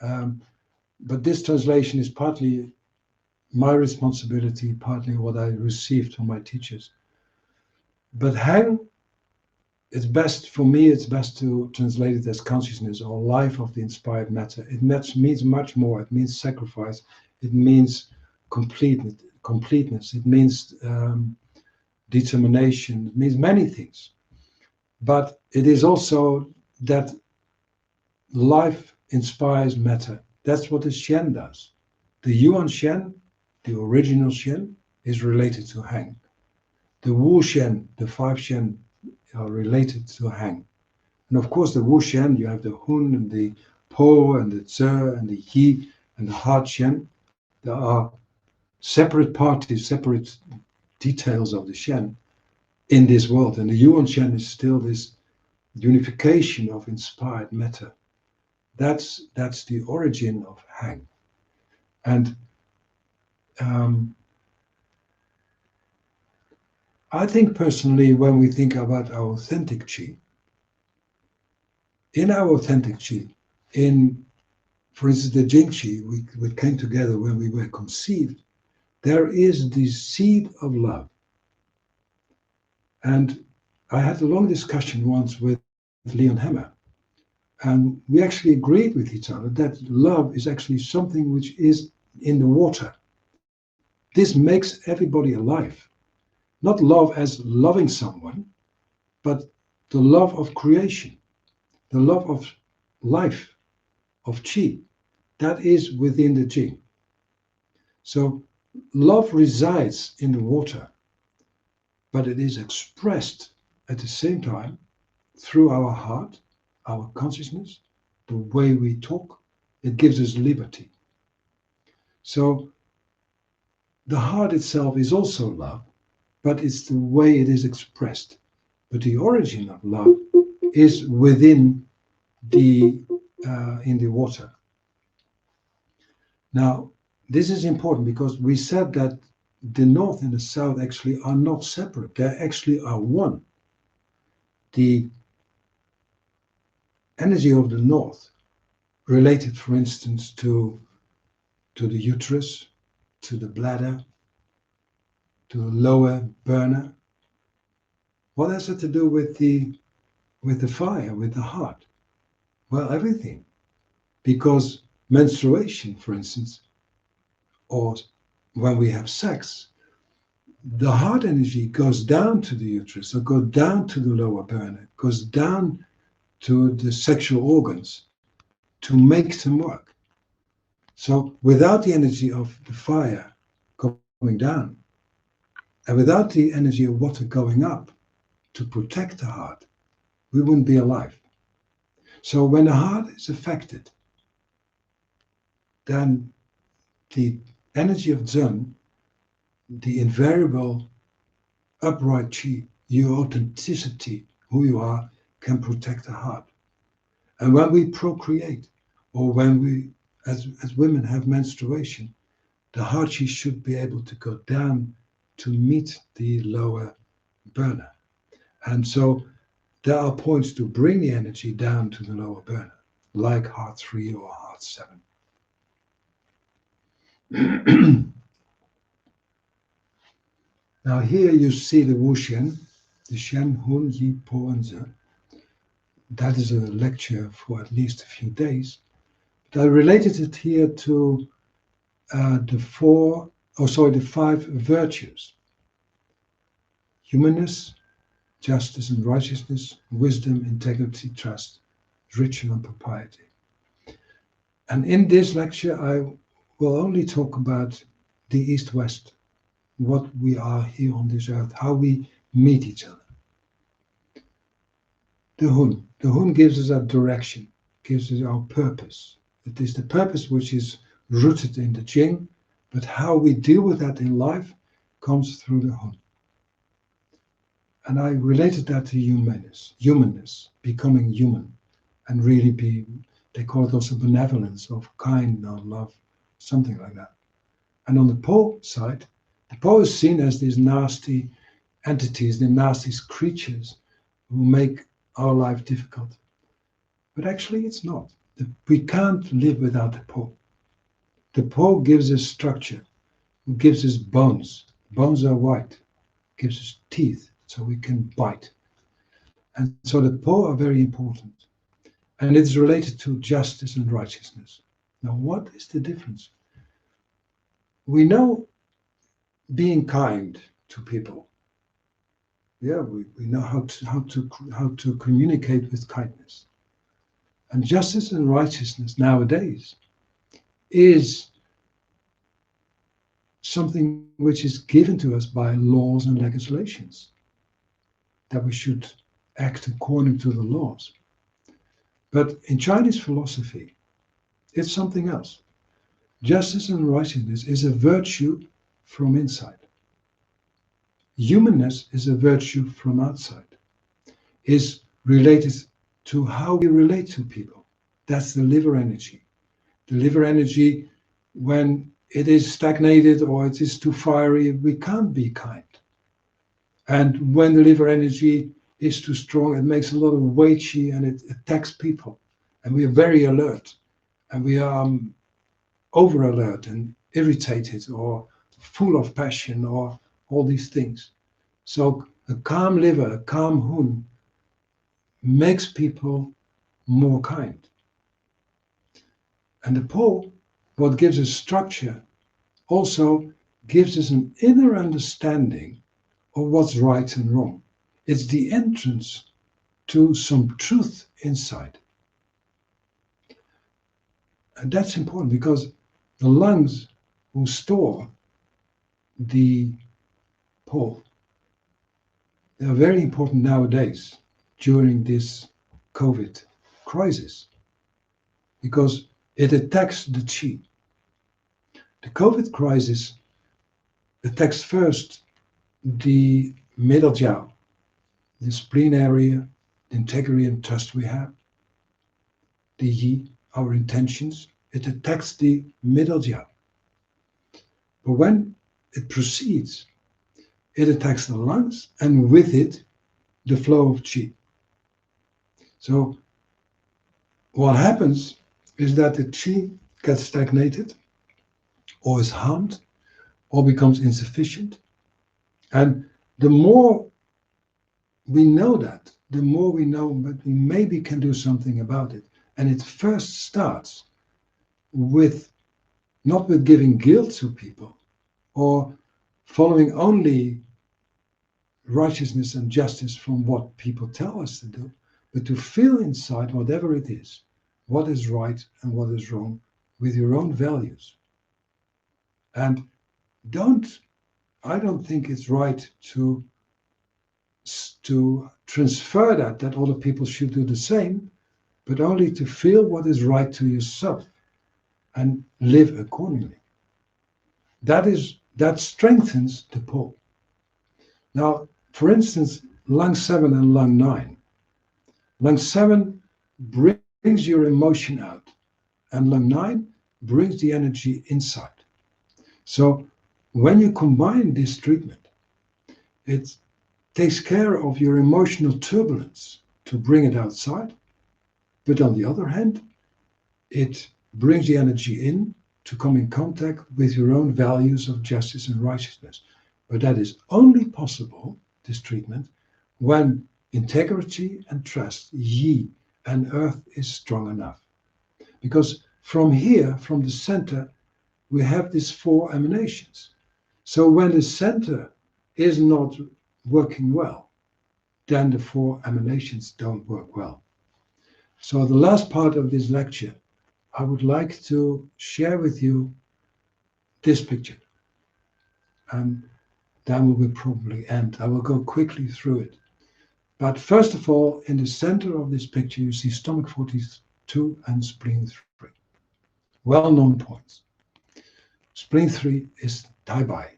Um, but this translation is partly my responsibility, partly what I received from my teachers. But heng, it's best for me. It's best to translate it as consciousness or life of the inspired matter. It means much more. It means sacrifice. It means completeness. Completeness. It means determination. It means many things. But it is also that life inspires matter. That's what the Shen does. The Yuan Shen, the original Shen, is related to heng. The Wu Shen, the five Shen, are related to heng. And of course, the Wu Shen, you have the Hun and the Po and the Zhe and the Yi and the Hard Shen. There are separate parties, separate details of the Shen in this world. And the Yuan Shen is still this unification of inspired matter. That's the origin of heng. And I think personally, when we think about our authentic chi, in our authentic chi, in, for instance, the Jing Chi, we came together when we were conceived, there is the seed of love. And I had a long discussion once with Leon Hammer, and we actually agreed with each other that love is actually something which is in the water. This makes everybody alive. Not love as loving someone, but the love of creation, the love of life, of chi, that is within the chi. So love resides in the water, but it is expressed at the same time through our heart, our consciousness, the way we talk. It gives us liberty. So the heart itself is also love, but it's the way it is expressed. But the origin of love is within the in the water. Now, this is important because we said that the north and the south actually are not separate. They actually are one. The energy of the north, related, for instance, to the uterus, to the bladder, to the lower burner. What has it to do with the fire, with the heart? Well, everything. Because menstruation, for instance, or when we have sex, the heart energy goes down to the uterus, or goes down to the lower burner, goes down to the sexual organs to make them work. So without the energy of the fire going down, and without the energy of water going up to protect the heart, we wouldn't be alive. So when the heart is affected, then the energy of zhen, the invariable upright chi, your authenticity, who you are, can protect the heart. And when we procreate, or when we, as women, have menstruation, the heart chi should be able to go down to meet the lower burner. And so there are points to bring the energy down to the lower burner, like heart 3 or heart 7. Now here you see the Wuxian, the Shen, Hun, Yi, Po, and Ze. That is a lecture for at least a few days. But I related it here to the 5 virtues: humanness, justice and righteousness, wisdom, integrity, trust, ritual and propriety. And in this lecture, I will only talk about the East-West, what we are here on this earth, how we meet each other. The Hun gives us our direction, gives us our purpose. It is the purpose which is rooted in the Jing, but how we deal with that in life comes through the Hun. And I related that to humanness, becoming human, and really be, they call it also benevolence, of kind or love, something like that. And on the Po side, the Po is seen as these nasty entities, the nasty creatures who make our life difficult. But actually it's not. We can't live without the Po. The Po gives us structure, gives us bones. Bones are white, gives us teeth, so we can bite. And so the Po are very important. And it's related to justice and righteousness. Now, what is the difference? We know being kind to people. Yeah, we know how to communicate with kindness. And justice and righteousness nowadays is something which is given to us by laws and legislations, that we should act according to the laws. But in Chinese philosophy, it's something else. Justice and righteousness is a virtue from inside. Humanness is a virtue from outside. Is related to how we relate to people. That's the liver energy. The liver energy, when it is stagnated or it is too fiery, we can't be kind. And when the liver energy is too strong, it makes a lot of wei qi and it attacks people. And we are very alert. And we are over alert and irritated or full of passion or all these things. So a calm liver, a calm Hun, makes people more kind. And the Po, what gives us structure, also gives us an inner understanding of what's right and wrong. It's the entrance to some truth inside. And that's important because the lungs will store the Po. They are very important nowadays during this COVID crisis because it attacks the qi. The COVID crisis attacks first the middle jiao, the spleen area, the integrity and trust we have, the yi, our intentions. It attacks the middle jiao. But when it proceeds, it attacks the lungs and with it, the flow of qi. So what happens is that the qi gets stagnated or is harmed or becomes insufficient. And the more we know that, the more we know that we maybe can do something about it. And it first starts with not with giving guilt to people or following only righteousness and justice from what people tell us to do, but to feel inside whatever it is, what is right and what is wrong with your own values. And I don't think it's right to transfer that other people should do the same, but only to feel what is right to yourself and live accordingly. That is that strengthens the pole. Now, for instance, lung 7 and lung 9. Lung 7 brings your emotion out, and lung 9 brings the energy inside. So when you combine this treatment, it takes care of your emotional turbulence to bring it outside, but on the other hand, it brings the energy in to come in contact with your own values of justice and righteousness. But that is only possible, this treatment, when integrity and trust, Yi and earth, is strong enough. Because from here, from the center, we have these 4 emanations. So when the center is not working well, then the 4 emanations don't work well. So the last part of this lecture, I would like to share with you this picture. And then we will probably end. I will go quickly through it. But first of all, in the center of this picture, you see stomach 42 and spleen 3. Well-known points. Spleen 3 is Tai Bai.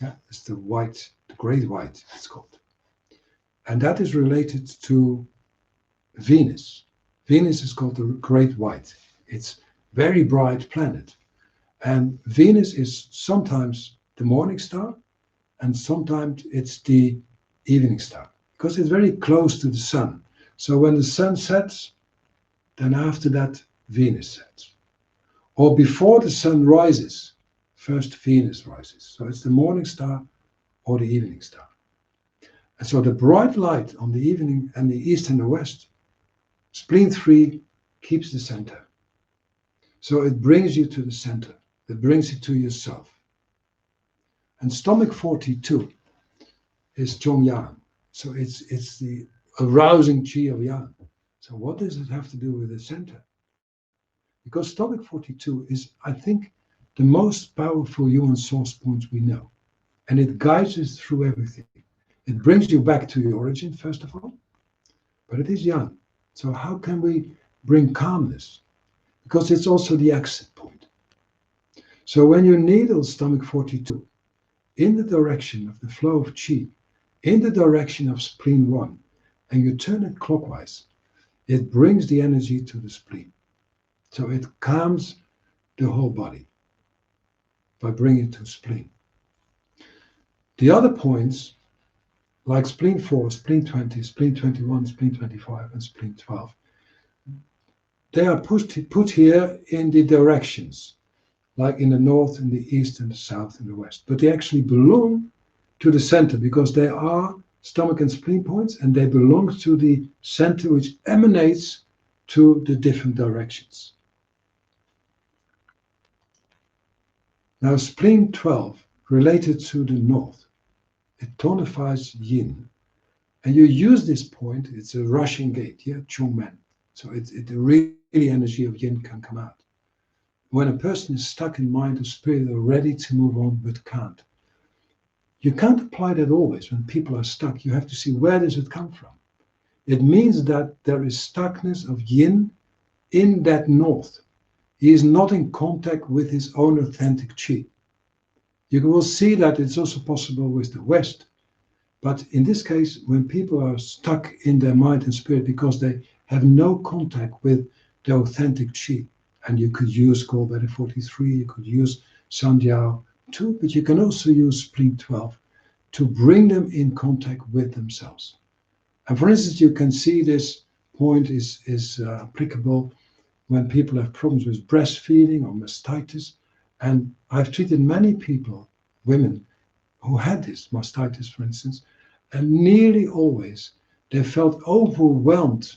Yeah, it's the white, the great white, it's called. And that is related to Venus. Venus is called the great white. It's very bright planet. And Venus is sometimes the morning star, and sometimes it's the evening star, because it's very close to the sun. So when the sun sets, then after that, Venus sets. Or before the sun rises, first Venus rises. So it's the morning star or the evening star. And so the bright light on the evening and the east and the west, spleen 3 keeps the center. So it brings you to the center. It brings you to yourself. And stomach 42 is Chong Yang. So it's the arousing chi of Yang. So what does it have to do with the center? Because stomach 42 is, I think, the most powerful human source points we know. And it guides us through everything. It brings you back to your origin, first of all, but it is Yang. So how can we bring calmness? Because it's also the exit point. So when you needle stomach 42 in the direction of the flow of chi, in the direction of spleen 1, and you turn it clockwise, it brings the energy to the spleen. So it calms the whole body by bringing it to spleen. The other points, like spleen 4, spleen 20, spleen 21, spleen 25, and spleen 12, they are put here in the directions, like in the north, in the east, and the south, and the west. But they actually belong to the center because they are stomach and spleen points, and they belong to the center which emanates to the different directions. Now, spleen 12, related to the north, it tonifies yin. And you use this point, it's a rushing gate, yeah, Chongmen. So the really energy of yin can come out. When a person is stuck in mind or spirit, they're ready to move on but can't. You can't apply that always when people are stuck. You have to see, where does it come from? It means that there is stuckness of yin in that north. He is not in contact with his own authentic chi. You will see that it's also possible with the west. But in this case, when people are stuck in their mind and spirit because they have no contact with their authentic chi, and you could use gallbladder 43, you could use Sanjiao too, but you can also use spleen 12 to bring them in contact with themselves. And for instance, you can see this point is applicable when people have problems with breastfeeding or mastitis. And I've treated many people, women, who had this mastitis, for instance, and nearly always they felt overwhelmed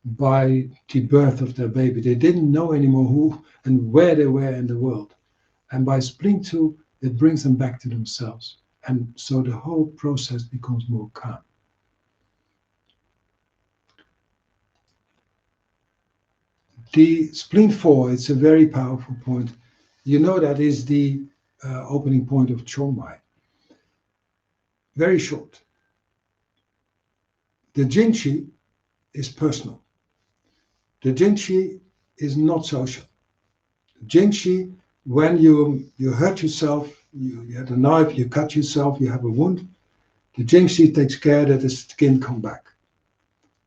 by the birth of their baby. They didn't know anymore who and where they were in the world. And by spleen 2, it brings them back to themselves. And so the whole process becomes more calm. The spleen 4, it's a very powerful point. You know that is the opening point of Chomai. Very short. The Jinchi is personal. The Jinchi is not social. Jinchi, when you hurt yourself, you had a knife, you cut yourself, you have a wound. The Jingxi takes care that the skin come back.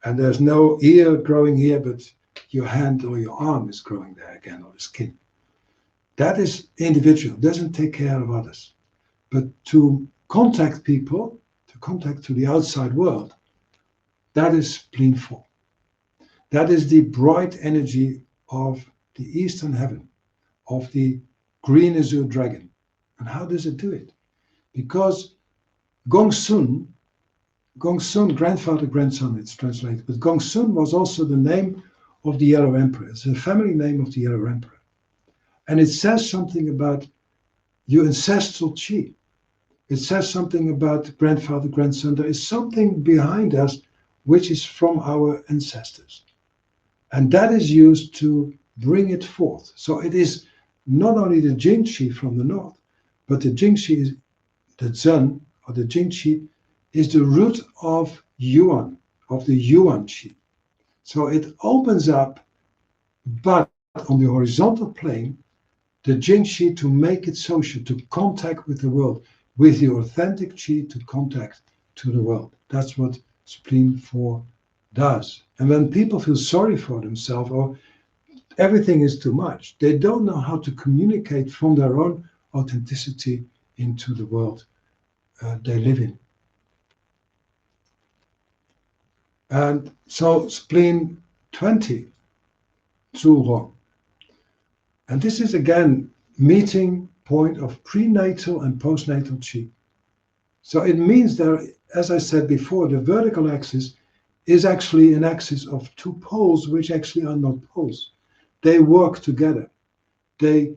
And there's no ear growing here, but your hand or your arm is growing there again, or the skin. That is individual, doesn't take care of others. But to contact people, to contact to the outside world, that is spleen 4. That is the bright energy of the eastern heaven, of the green azure dragon. And how does it do it? Because Gongsun, grandfather, grandson, it's translated, but Gongsun was also the name of the Yellow Emperor. It's the family name of the Yellow Emperor. And it says something about your ancestral chi. It says something about grandfather, grandson. There is something behind us which is from our ancestors. And that is used to bring it forth. So it is not only the Jingxi from the north, but the Jingxi is the zhen, or the Jingxi, is the root of yuan, of the yuan chi. So it opens up, but on the horizontal plane, the Jingxi to make it social, to contact with the world, with the authentic chi to contact to the world. That's what spleen 4 does. And when people feel sorry for themselves or everything is too much, they don't know how to communicate from their own authenticity into the world they live in. And so spleen 20, Zhuo. And this is again meeting point of prenatal and postnatal chi. So it means that, as I said before, the vertical axis is actually an axis of two poles which actually are not poles. They work together. There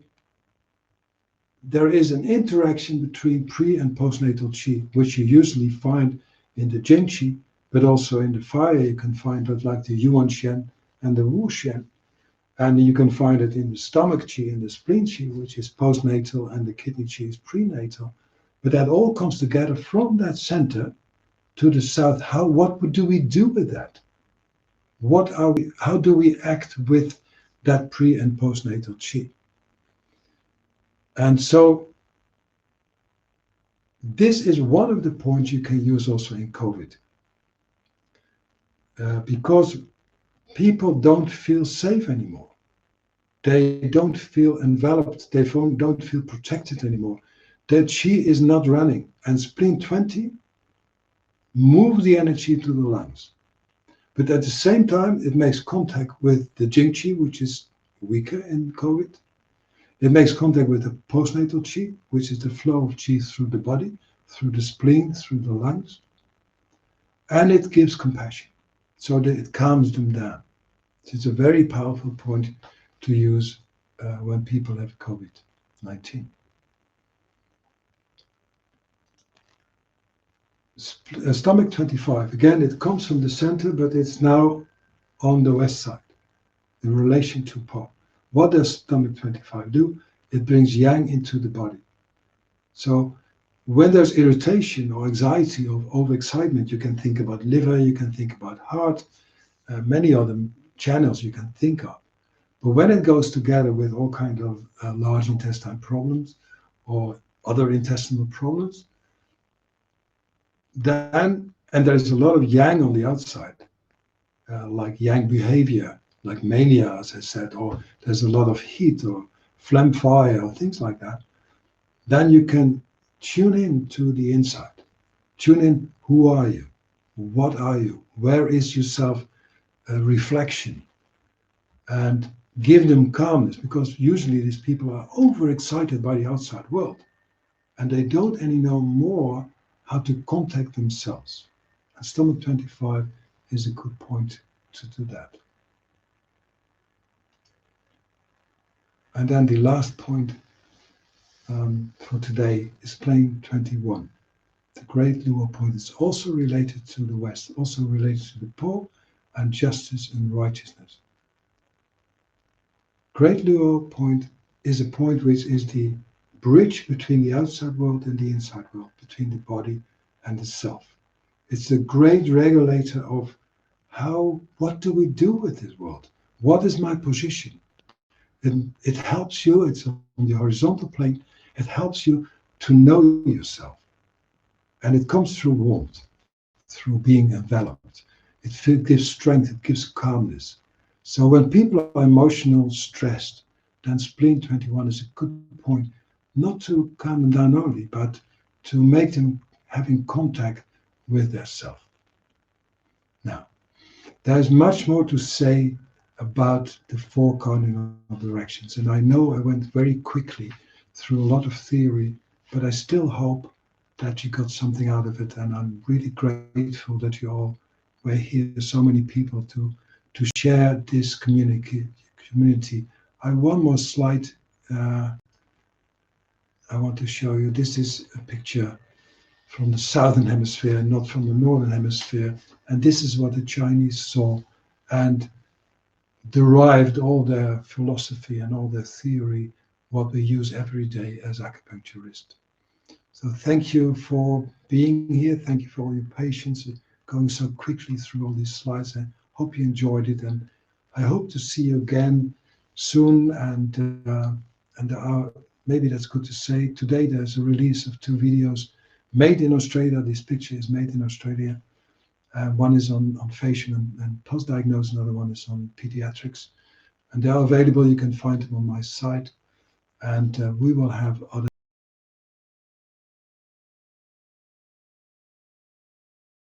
is an interaction between pre and postnatal chi, which you usually find in the Jingxi, but also in the fire you can find it like the Yuan Shen and the Wu Shen. And you can find it in the stomach chi and the spleen chi, which is postnatal, and the kidney chi is prenatal. But that all comes together from that center to the south. What do we do with that? How do we act with that pre and postnatal chi? And so this is one of the points you can use also in COVID. Because people don't feel safe anymore. They don't feel enveloped. They don't feel protected anymore. Their chi is not running. And spleen 20 moves the energy to the lungs. But at the same time, it makes contact with the Jingqi, which is weaker in COVID. It makes contact with the postnatal chi, which is the flow of chi through the body, through the spleen, through the lungs. And it gives compassion, so that it calms them down. So it's a very powerful point to use when people have COVID-19. Stomach 25, again, it comes from the center, but it's now on the west side in relation to Po. What does stomach 25 do? It brings yang into the body. So when there's irritation or anxiety or overexcitement, you can think about liver, you can think about heart, many other channels you can think of. But when it goes together with all kinds of large intestine problems or other intestinal problems, then, and there's a lot of yang on the outside, like yang behavior, like mania, as I said, or there's a lot of heat or phlegm fire or things like that, then you can tune in to the inside. Tune in, who are you? What are you? Where is your self-reflection? And give them calmness, because usually these people are overexcited by the outside world and they don't any know more how to contact themselves. And stomach 25 is a good point to do that. And then the last point for today is spleen 21. The great Luo point is also related to the West, also related to the Po and justice and righteousness. Great Luo point is a point which is the bridge between the outside world and the inside world, between the body and the self. It's the great regulator of what do we do with this world? What is my position? And it helps you, it's on the horizontal plane, it helps you to know yourself. And it comes through warmth, through being enveloped. It gives strength, it gives calmness. So when people are emotional, stressed, then spleen 21 is a good point, not to calm them down only, but to make them having contact with their self. Now, there's much more to say about the four cardinal directions. And I know I went very quickly through a lot of theory, but I still hope that you got something out of it. And I'm really grateful that you all were here, so many people to share this community. I have one more slide I want to show you. This is a picture from the southern hemisphere, not from the northern hemisphere. And this is what the Chinese saw and derived all their philosophy and all their theory, what we use every day as acupuncturists. So thank you for being here. Thank you for all your patience, going so quickly through all these slides. I hope you enjoyed it, and I hope to see you again soon. And maybe that's good to say. Today there's a release of 2 videos made in Australia. This picture is made in Australia. One is on facial and post-diagnosis, another one is on pediatrics. And they are available. You can find them on my site. And we will have other